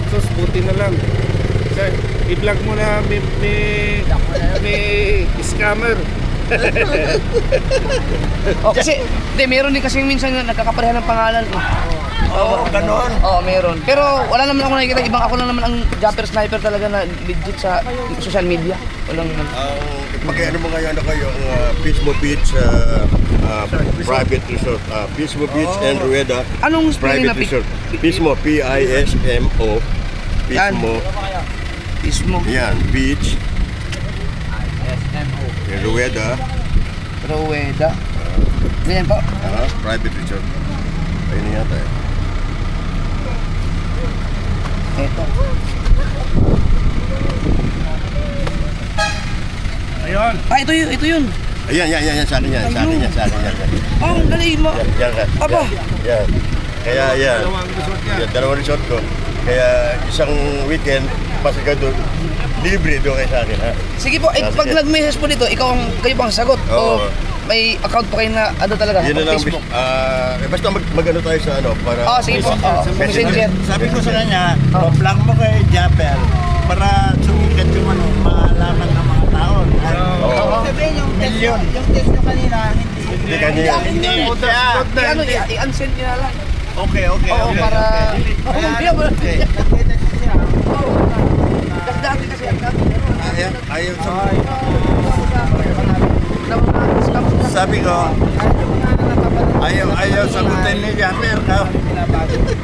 Sus, buti na lang. I-vlog mo na may scammer. Kasi, hindi, meron din kasi minsan nagkakaparehan ng pangalan. Ganon. Meron. Pero wala naman ako nakikita, ibang ako lang naman ang Japper Sniper talaga na legit sa social media. Walang naman. Mag-ano mo ngayon kayo ang Pismo Beach private resort. Pismo Beach and Rueda Anong spelling na private resort. Pismo, P-I-S-M-O. Pismo. Pismo. Yan, beach. Rueda. Rueda. Ganyan po. Private resort. Ayun na yata eh. Ito. Ayun. Ito yun. Ayan, sa akin yan. Ang galing mo. Yan. Aba. Yan. Kaya yan. Dalawang resort ko. Kaya isang weekend, pasagad doon, libre doon kayo sa akin, ha? Sige po, pag nag-message po dito, kayo bang sagot? O may account pa kayo na ano talaga Yun na sa lang. Facebook? Basta mag-ano tayo sa ano, para... Sige po. Messenger. Sabi ko sa kanya, vlog mo kay Japper para sumikat yung malaman ng mga tao. Sabihin yung test nyo kanina, Hindi kanya. Hindi. I-unsend nyo na lang. Okay. Para... Hindi mo. nag-test siya. Dati kasi ang dati. Ayaw sabi ko, ayaw sagutin ni Japper ka.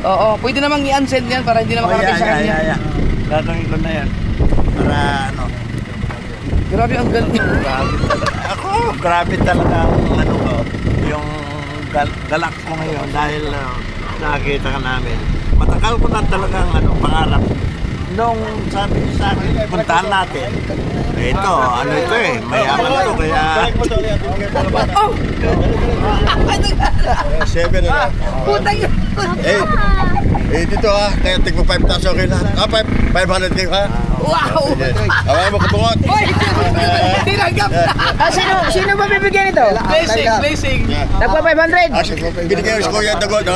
Oo, pwede namang i-unsend yan para hindi na makarating sa kanya. Gagawin ko na yan. Para ano. Grabe ang galing. Grabe talaga ang ano ko. Yung galak ko ngayon dahil nakakita ka namin. Matagal ko na talagang pangarap. Nung sabi niya sa akin, puntahan natin. Ito, ano ito mayaman ito kaya... 7 na lang. Putang yun. Dito kaya tigmo 5,000 kayo lahat. 500 kayo ha? Wow! Awa mo kabungot. Hindi langgap. Sino ba bibigyan ito? Blessing. Nagpa 500? Binigyan ko si Kuya Dagot.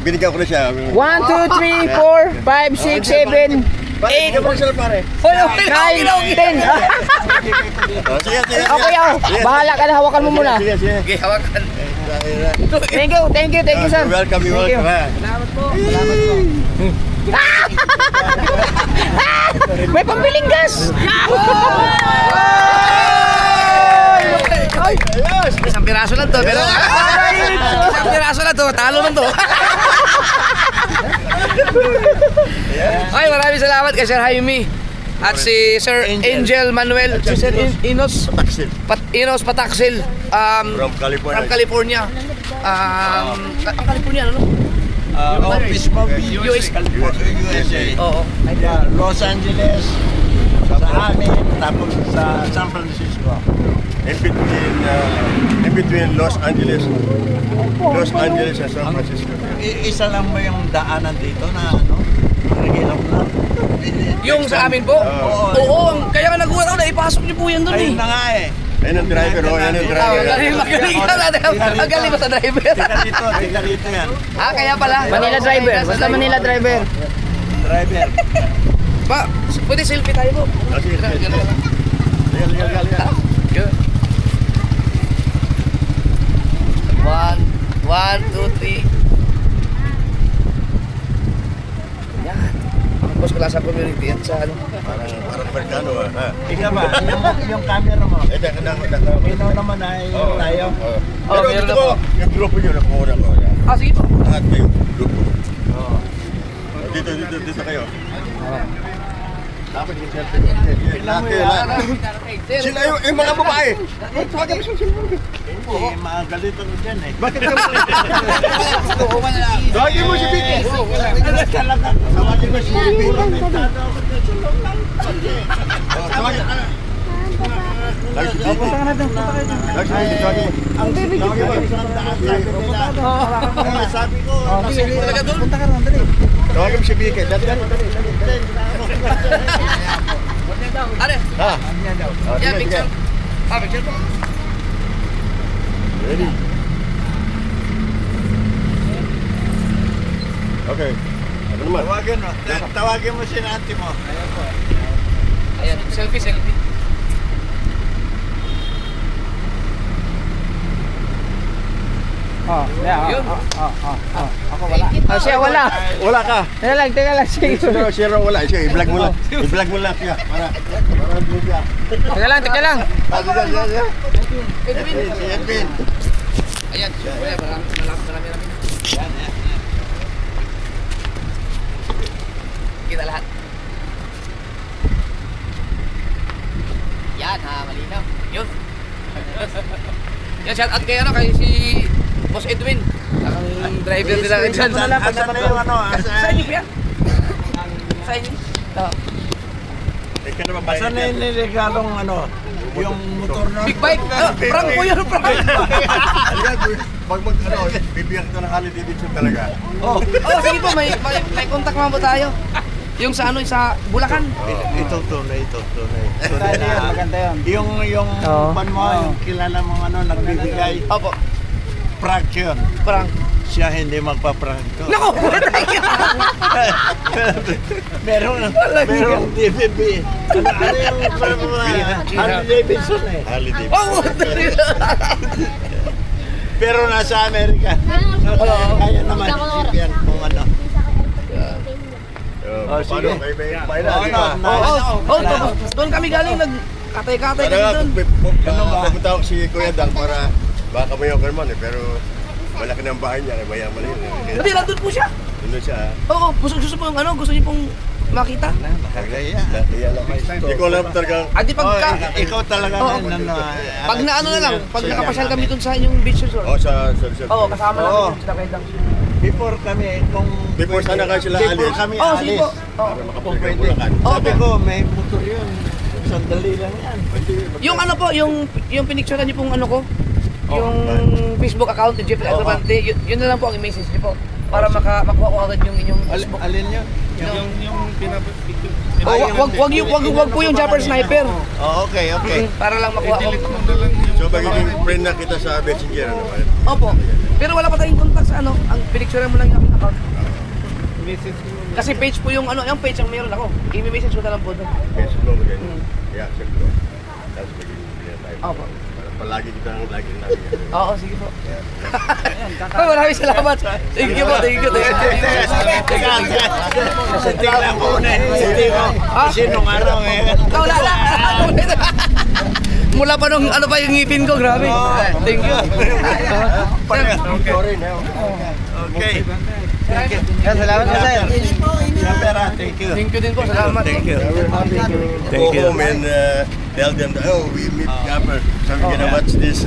Binigyan ko na siya. 1, 2, 3, 4, 5, 6, 7, 8, 9, 10. Sige. Okay ako. Bahala ka na. Hawakan mo muna. Sige. Okay, hawakan. Thank you, sir. Welcome. Ha? May pambiling gas! Isang piraso lang to, pero... Isang piraso lang to, talo man to. Ay, maraming salamat kay Sir Jaime. At si Sir Angel Manuel, si Sir Inos Pataksil From California. Ang California, ano? Office mo, USA. Oo. Los Angeles, sa amin, tapos sa San Francisco. In between Los Angeles and San Francisco. Isa lang ba yung daanan dito na nagilap na? Yung sa amin po? Oo. Kaya nga nagulat ako na ipasok niyo po yan doon Ayun na nga Ayun ang driver, Magaling ka natin. Magaling ba sa driver? Tiga dito yan. Kaya pala. Manila driver. Basta Manila driver. Driver. Pa, pwede selfie tayo po. Sige. 1, 2, 3. Yan. Boss, wala sa community at sa ano. Parang Amerikano ha. Ikaw ba? Yung camera mo. Ikaw naman ay tayo. Pero meron dito na ko, yung grupo nyo, nakuha ko. Ah, sige po. Lahat kayo, grupo. Dito kayo. Dapat yung selfie ko. Sila yung mga babae. Hindi, magalit ako dyan eh. Bakit ka Tawagin mo si Vicky. Tawagin mo si Vicky. Tawagin ka na. Punta ka na doon. Ang baby ko. Sabi ko, Punta ka ron, dali. Tawagin mo si Vicky. Dali. Ano? Ha? Yan, picture. Ah, picture po. Ready? Okay. Ano naman? tawagin mo si auntie mo. Ayan, selfie. Oh, yeah. Yun. Ako wala. Ah, siya wala. Wala ka. Teka lang, sige. Sino wala? Siya, i-vlog mo lang. I-vlog mo lang siya. Para media. Teka lang. Si Edwin. Ayan, marami. Yan. Kita lahat. Yan ha, malinaw. Yun. Yan, shout out kayo kay si Boss Edwin. Ang driver nila kayo dyan. Asan na yung ano? Sa inyo yan? Sa inyo? Oo. Asan na yung niregalong ano? Yung motor na? Big bike. Prank po yun, prank. Bibigyan kita ng Harley Davidson talaga. Oh, sige po, may contact naman po tayo. Yung sa ano, sa Bulacan. Ito tunay. Maganda yun. Yung pan mo, yung kilala mong ano, nagbibigay. Opo, Prank yun. prank. Siya hindi magpa-prank ko. Naku! Merong DVB. Ano yung Harley Davidson eh. Harley Oh! Davidson. Pero nasa Amerika. Kaya naman isip yan kung ano. Paano? May Doon kami galing, nagkatay-katay kami doon. Pupunta ako si Kuya Dang para baka mayaw ka naman eh. Pero malaki ng bahay niya, mayaman yun. Hindi, nandun po siya. Nandun siya. Oo, gusto po yung ano, gusto niyo pong makita. Nakagaya. Kaya lang. Hindi ko alam talagang. Di pagka, Ikaw talaga Oo. pag na ano na lang, pag nakapasyal kami doon sa inyong beach resort. Sa Oo, kasama Oo. namin sila kayo lang. Before kami, kung Before sana kayo sila before alis. kami Oo, sige alis. po. Para Kung makapunta pwede. Bulacan. Sabi ko, may motor yun. Sandali lang yan. Yung ano po, yung pinicturean niyo pong ano ko, yung Facebook account ni Jeffrey Agravante, yun na lang po ang i-message niyo po. Para makuha ko agad yung inyong Facebook. Alin yun? Wag po yung Japper Sniper. Oh, okay. Para lang makuha ko. So magiging friend na kita sa Messenger naman. Opo. Pero wala pa tayong contact sa ano, ang pinicturean mo lang yung account. Kasi page po yung ano, yung page ang meron ako. I-message ko na lang po doon. Message mo ganyan. Yeah, check ko. Tapos magiging friend tayo. Opo. Palagi kita ang lagi namin. Oo, sige po. Ay, maraming salamat. Thank you po, thank you. Kasi tingnan ko na sinong araw eh. Wala lang. Mula pa nung ano pa yung ngipin ko, grabe. Thank you. Okay. Salamat po, sir. Thank you. Thank you din po, salamat. Thank you. Go home and tell them that, oh, we meet Japper. So we're gonna watch this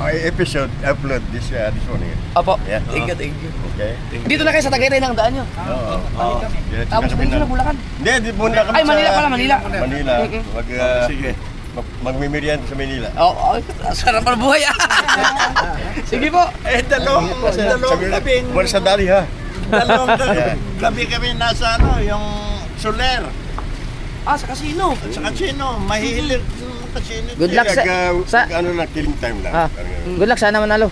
episode, upload this morning. Opo, Yeah. thank you. Okay? Dito na kayo sa Tagaytay ng daan nyo. Oo. Tapos kami dito na Bulacan. Hindi, di muna kami Ay, Manila pala, Manila. Manila. Sige. Magmimerienda sa Manila. Oo, sarap ang buhay ah. Sige po. Dalawang gabi. Wala sa dali ha. Dalawang gabi kami nasa yung Soler. Sa casino. Sa casino. Mahilig sa casino. Good luck sa Ano na, killing time lang. Good luck, sana manalo.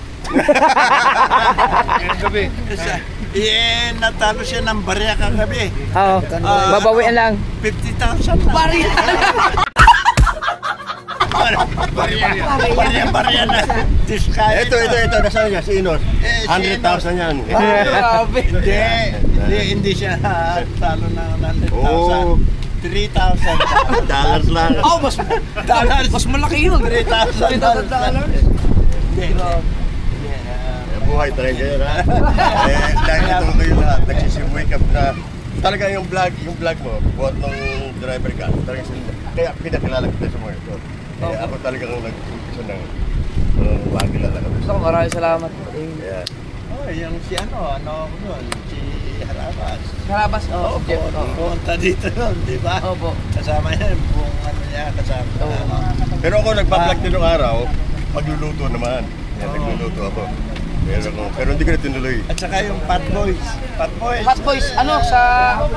Natalo siya ng barya kagabi. Oo, babawian lang. 50,000 na. Bari. Barya na. Discount. Ito, nasaan niya? Si Inos. 100,000 yan. Grabe. Hindi siya talo ng 100,000. Oo. 3,000 dollars lang. Oh, mas malaki yun. 3,000 dollars. Hindi. Buhay talaga yun, ha? Dahil ito kayo lahat, nagsisi-wake up na talaga yung vlog mo, buhat ng driver ka, talaga kaya pinakilala kita sa mga ito. Ako talagang nag-umpisa ng makilala ka. Gusto ko, maraming salamat. Yeah. Yung si ano doon, si Harabas. Harabas, oo. Punta dito yun, di ba? Opo. Kasama yan, buong ano niya, kasama. Pero ako nagpa-vlog din ng araw, magluluto naman. Nagluluto ako. Pero hindi ko na tinuloy. At saka yung Fat Boys. Hot Boys, ano,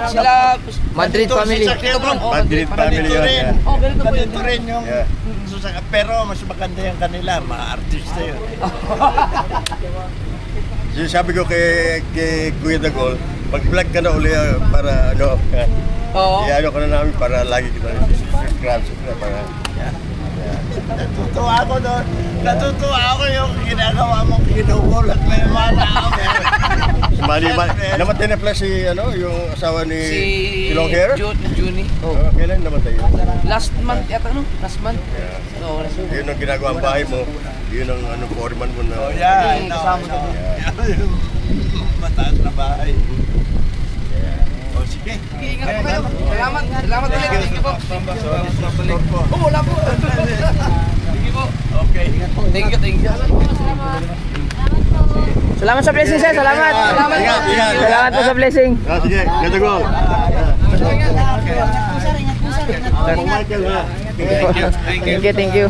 sila Madrid family. Madrid family yun. Oh, ganito po yun. Ganito rin yung pero mas maganda yung kanila, mga artista yun. So, sabi ko kay Kuya Dagol, mag-vlog ka na uli para ano, i-ano ka na namin para lagi kita subscribe para Natutuwa ako doon. Natutuwa ako yung ginagawa mong ginugulat na yung mga tao. Namatay na pala si yung asawa ni Long Hair? Juni. Kailan namatay yun? Last month yata, no? Last month. Oo, last month. Yun ang ginagawa ang bahay mo. Yun ang foreman mo na. Kasama ko. Yung mataas na bahay. O sige. Ingat po kayo. Salamat ulit. Thank you po. Oh, wala po. Thank you po. Okay. Thank you. Salamat sa blessing, sir. Salamat. Ingat. Salamat po sa blessing. Sige, Kuya Dagol. Michael, ha? Thank you.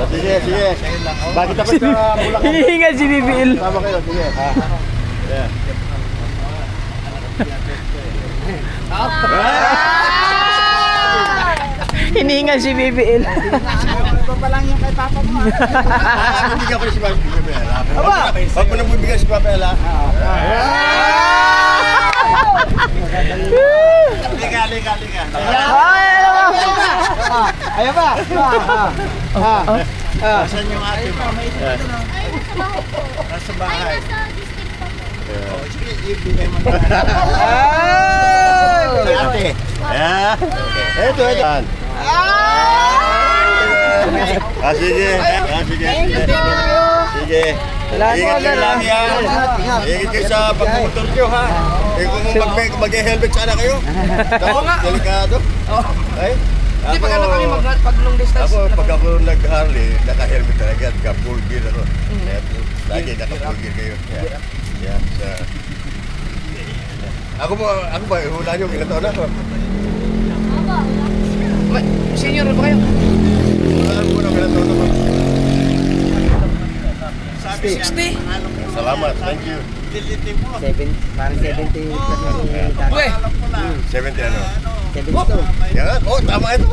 Sige. Bakit ako sa Bulacan? Hinihingal si BBL. Sama kayo, sige. Hinihingal si BBL. Ito pa lang yung kay Papa mo. Bibigyan ko na si Papela. Huwag mo nang bibigyan si Papela. Liga. Ayan ba? Saan yung ate mo? Nasa bahay. Sige, ibigay mo na. Si ate. Ito. Sige. Ingat kayo lang yan. Ingat kayo sa pagmumotor nyo, ha? Kung mag-helmet sana kayo. Delikado. Ay? Hindi, pag ano kami pag long distance. Pag ako nag-Harley, naka-helmet talaga at ka-full gear ako. Lagi naka-full gear kayo. Ako ba, hula nyo, ilan taon na ako? Senior na ba kayo? Hulaan mo na, ilan taon na ako? 60? Salamat, thank you. Parang 70 Uwe! 70 ano? 72. Yan, tama ito.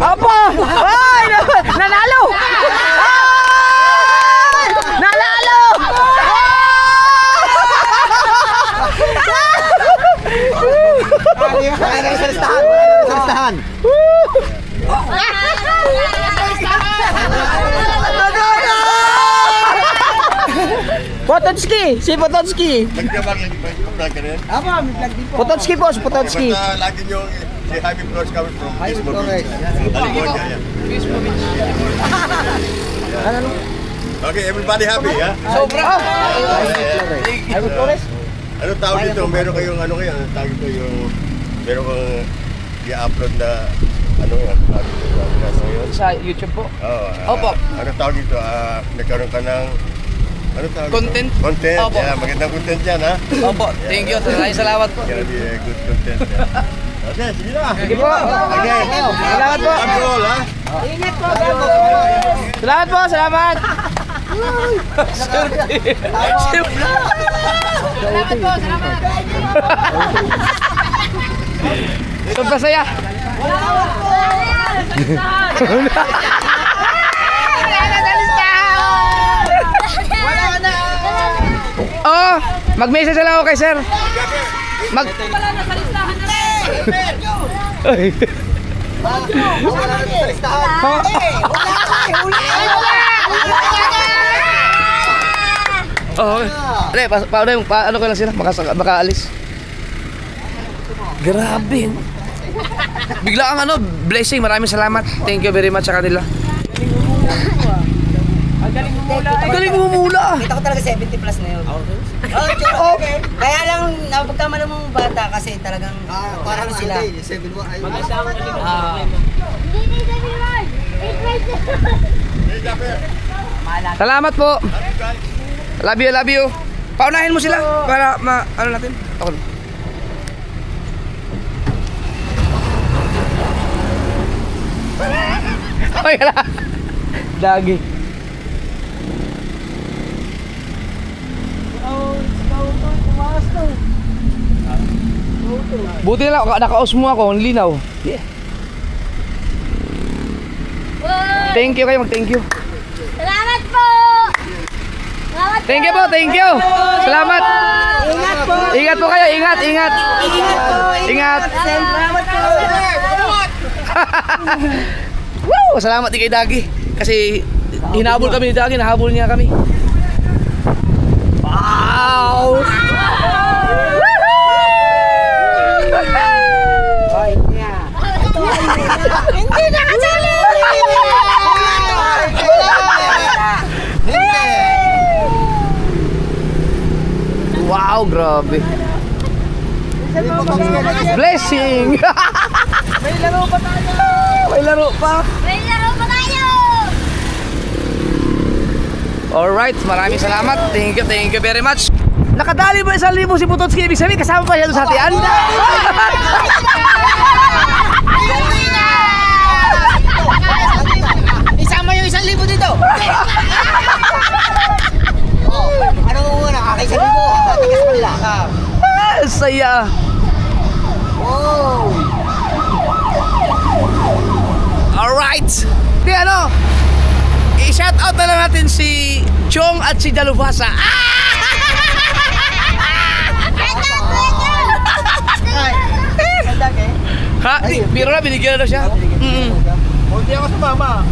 Opo! Ay! Nanalo! Ay! Nanalo! Wala na sa listahan. Pototski! Si Pototski! Nagkabang yung vlog ka rin? Pototski po, si Pototski. Basta lagi nyo si Jaime Flores coming from Facebook. California, yan. Okay, everybody happy, ha? Sobra! Jaime Flores? Ano tawag dito? Meron kayong ano kayo? Ano tawag dito yung... Meron kang i-upload na... Ano yan? Sa YouTube po. Opo. Ano tawag dito? Nagkaroon ka ng... Ano tawag dito? Content? Content. Opo. Yeah, magandang content yan, ha? Opo, thank you. Maraming salamat po. Gonna be a good content. Okay, sige na. Sige po. Okay. Salamat po. Control, ha? Salamat po, salamat. Sobrang saya. Oh, mag-message lang ako kay sir. Oh, okay. Ano ko lang sila, makaalis. Grabe. Bigla ang blessing. Maraming salamat. Thank you very much sa kanila. Ang galing umula. Kita ko talaga 70 plus na yun. Okay. Kaya lang, napagkama ng mga bata kasi talagang parang sila. Salamat po. Love you, love you. Paunahin mo sila para ano natin. Ako. Ay, hala. Dagi. Buti na lang, naka-os mo ako, ang linaw. Yeah. Thank you kayo, mag-thank you. Salamat po! Salamat po! Thank you po, thank you. Salamat. Ingat po! Ingat po kayo, ingat, ingat. Ingat po! Ingat. Salamat po! Woo! Salamat din kay Dagi. Kasi hinabol kami ni Dagi, nahabol niya kami. Wow! Hindi nakasali! Wow, grabe. Blessing! May laro pa tayo! May laro pa. May laro pa tayo! Alright, maraming salamat. Thank you very much. Nakadali ba 1,000 si Putotski? Ibig sabihin, kasama pa siya doon sa hatian? Isama yung 1,000 dito! Ano muna? Kaka 1,000? Tigas pala. Saya. Wow! Alright. Di i-shout out na lang natin si Chong at si Dalubhasa. Ha? Biro na, binigyan na daw siya. Hindi ako sumama.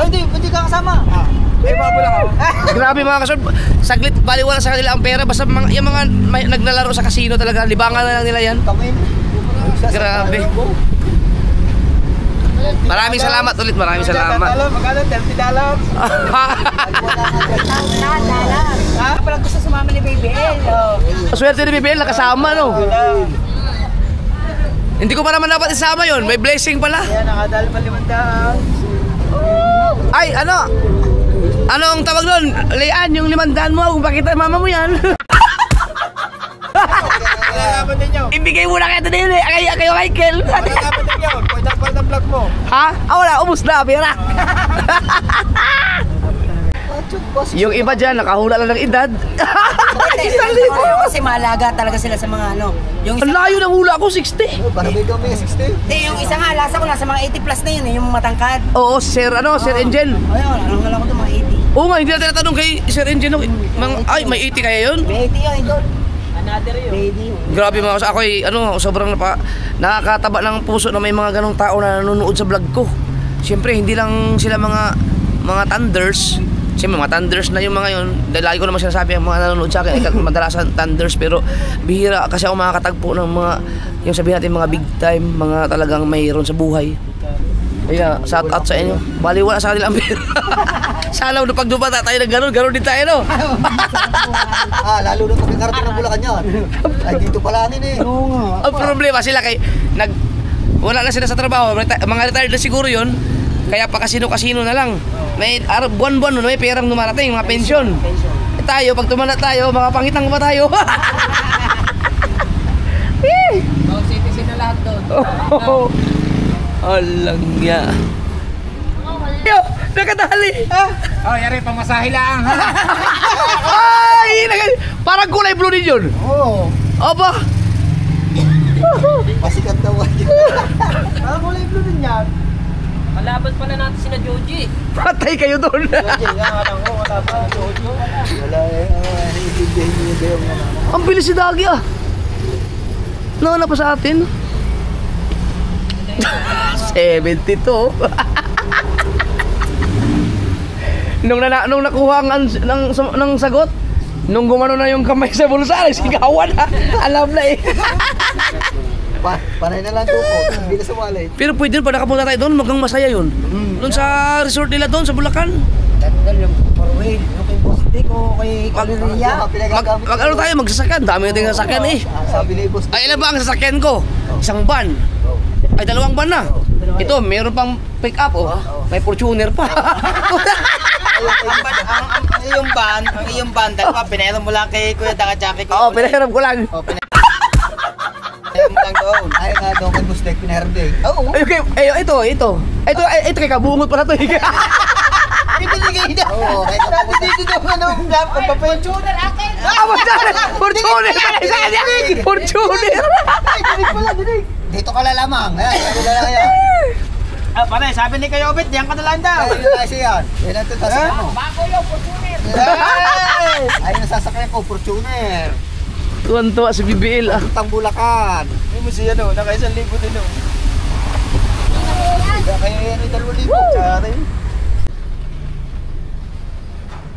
Hindi ka kasama. Grabe mga kasod. Saglit, baliwala sa kanila ang pera. Basta yung mga naglalaro sa casino talaga, libangan na lang nila yan. Grabe. Maraming salamat ulit, maraming salamat. Magkano? $30. Parang gusto sumama ni BBL. Swerte ni BBL, nakasama no. Hindi ko pa naman dapat isama yon. May blessing pala. Ayan, nakadal pa 500. Ay, ano ang tawag doon? Layan, yung 500 mo. Kung pakita mama mo yan. Malalaman ninyo. Ibigay mo na kayo din kayo Michael. Malalaman ninyo. Pwede ng vlog mo. Ha? Wala, ubus na, pera. Yung iba dyan, nakahula lang ng edad. 1,000. Kasi malaga talaga sila sa mga Yung Ang layo ng hula ko, 60. Para may kami 60. Hindi, yung isa nga, lasa ko nasa mga 80 plus na yun yung matangkad. Oo, Sir Angel. Ayun, alam ko ito mga 80. Oo nga, hindi na tinatanong kay Sir Angel. Ay, may 80 kaya yun? May 80 yun, idol. Another yun. Baby. Grabe mga kasi ako sobrang nakakataba ng puso na may mga ganong tao na nanonood sa vlog ko. Siyempre, hindi lang sila mga thunders. Siyempre, mga thunders na yung mga yun. Dahil lagi ko naman sinasabi ang mga nanonood sa akin, madalasan thunders. Pero bihira kasi ako makakatagpo ng mga, yung sabihin natin mga big time, mga talagang mayroon sa buhay. Kaya, shout out sa inyo. Baliwala sa kanila ang pera. Sana pag dumata tayo ng gano'n din tayo, no? Lalo na pagkakarating ng Bulacan yan. Ay, dito pala eh. Oo nga. Ang problema sila wala na sila sa trabaho, mga retired na siguro yun. Kaya pa kasino-kasino na lang. May buwan-buwan may perang dumarating, mga pensyon. Tayo, pag tumanda tayo, makapangitang ba tayo? Citizen na lahat doon. Alang niya. Yo, nakadali. Yari, pamasahe lang. Ay, parang kulay blue din yun. Oo. Aba. Pasikat na wala. Parang kulay blue din yan. Malaban pala natin sina Joji. Patay kayo doon. Wala Ang bilis si Dagi ah. Nauna pa sa atin. 72. nung nakuha ng sagot, nung gumano na yung kamay sa bulsa, sigawan na. Alam na eh. Panay na lang tuko, hindi na sa wallet. Pero pwede pa nakapunta tayo doon, magang masaya yun. Doon sa resort nila doon, sa Bulacan. Tandal yung parway, yung kay Boss Dick o kay Kaliriya. Ano tayo, magsasakyan. Dami natin sasakyan eh. Sabi ni Boss Dick. Ay, ilan ba ang sasakyan ko? Isang van. Ay, 2 van na. Ito, meron pang pick up oh. May Fortuner pa. Ang iyong ban, dalawa, pinahiram mo lang kay Kuya Daka Jackie. Oo, pinahiram ko lang. Pinahiram mo lang doon. Ay nga doon kay Boss Dick, pinahiram din. Oo. Ito kay kabungot pa na to. Ibinigay na. Oo, kay kabungot. Dito daw ang Fortuner akin. Fortuner! Fortuner! Dito ka lalamang. Ayan. Pare, sabi ni Kayo Obit, diyan ka na lang daw. Ayun kasi yan. Yan ang sasakyan mo. Bago yung Fortuner. Ayun ang sasakyan ko, Fortuner. Tuwan-tuwa si BBL ah. Puntang Bulacan. Ay mo siya no, naka 1,000 din no. Kaya yan ay 2,000. Tsari.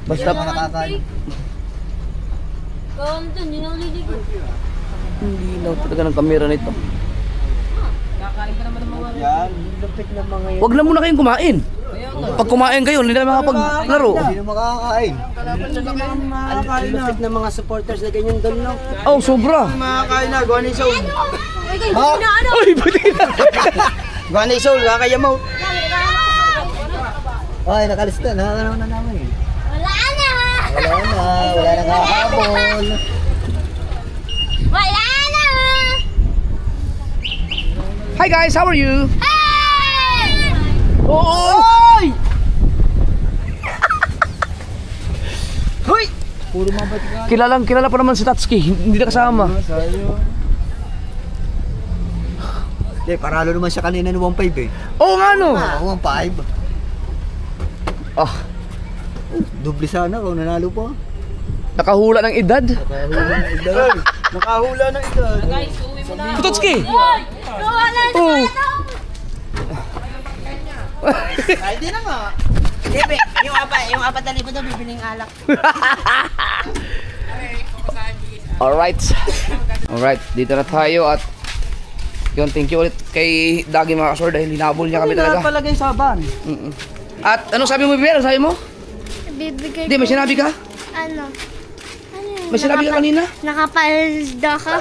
Basta nakakain. Ganda, hindi na uliligo. hindi na talaga ng kamera nito. Yan, lupit na mga yan. Wag na muna kayong kumain. Pag kumain kayo, hindi na makapaglaro. Hindi na makakain. Ang lupit na mga supporters na ganyan doon, no? Oh, sobra. Makakain na, Guan Soul. Ay, buti na. Guan Soul, kakaya mo. Ay, nakalista. Nakakaraw na namin. Wala na! Wala na kakahabol. Wala na! Hi guys, how are you? Hey! Oh! Hoy! Kilala pa naman si Tatsuki, hindi na kasama. Hindi, paralo naman siya kanina ng 1.5 eh. Oo nga no. 1.5. Ah, Doble sana kung nanalo pa. nakahula ng edad. Nakahula ng ito. Tatsuki! Hoy! Wala na! Oh. Ay, di na nga. Yung 4,000 daw bibiling alak. Alright, dito na tayo at yun, thank you ulit kay Dagi mga kasor dahil hinabol niya kami talaga. Palagay saban. At anong sabi mo, Bibel? Ano sabi mo? Bibigay Hindi, may sinabi ka? ano? May sinabi ka kanina? Nakapalda ka?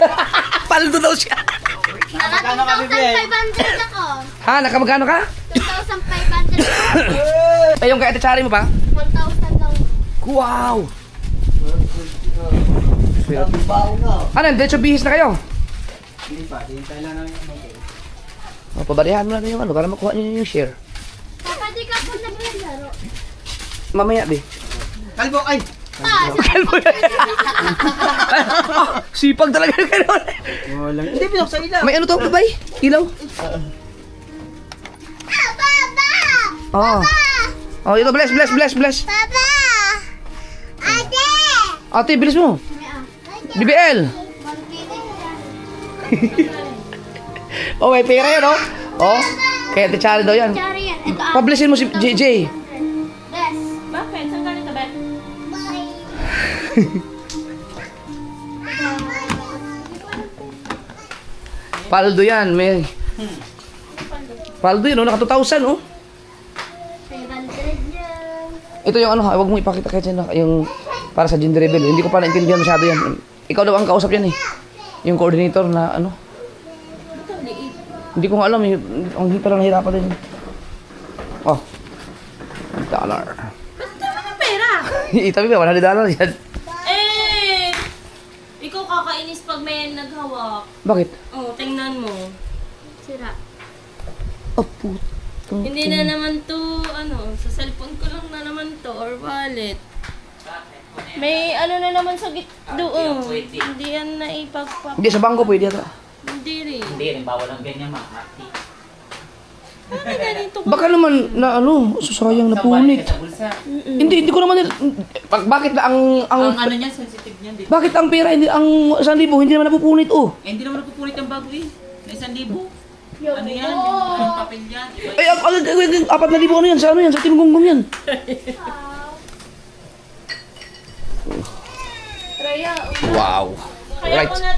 Paldo daw siya. Naka 2,500 ako. Ha? Nakamagkano ka? 2,500. Ay, yung kay Ate Chari mo pa? 1,000 lang. Wow! Bao nga. Ano, diretso bihis na kayo? Hindi pa, hintay lang namin Pabarihan mo natin yung ano para makuha niyo yung share. Papa, di ka po naglalaro. Mamaya, di. Kalbo, ay! Sipag talaga kayo. Hindi, pinok sa ilaw. May ano to, babay? Ilaw? Papa! Oh, ito, bless. Papa! Ate! Ate, bilis mo. BBL. Oh, may pera yan, oh. Oh, kaya Ate Chari daw yan. Chari yan. Ito Publishin mo si JJ. Yes. Bakit? Saan ka nito, Bet? Bye. Paldo yan, may. Paldo yun, oh, naka 2,000, oh. 500 yan. Ito yung ano, ha, huwag mong ipakita kay Chen, yung para sa gender reveal. Hindi ko pa naintindihan masyado yan. Ikaw daw ang kausap yan eh. Yung coordinator na ano. Hindi ko nga alam, ang parang nahirapan din. Oh. $1. Ba't ito mga pera? Itabi ba, $100 yan. Eh! Ikaw kakainis pag may naghawak. Bakit? Oh, tingnan mo. Sira. Oh, puto. Hindi na naman to, sa cellphone ko lang na naman to, or wallet. May ano na naman sa doon. Hindi yan na ipagpap... Hindi, sa bangko pwede ito. Hindi rin. Bawal ang ganyan mga ati. Bakit ganito ko? Baka naman na ano, susayang na punit. Sa bulsa. Hindi ko naman bakit na ang Ang ano niya, sensitive niyan. Di ba? bakit ang pera hindi ang 1,000 hindi naman napupunit oh. Eh, hindi naman napupunit ang bago eh. May 1,000. Ano yan? Ay, 4,000 ano yan? Sa ano yan? Sa Tinunggunggong yan. Raya, Wow. kaya Right. ko na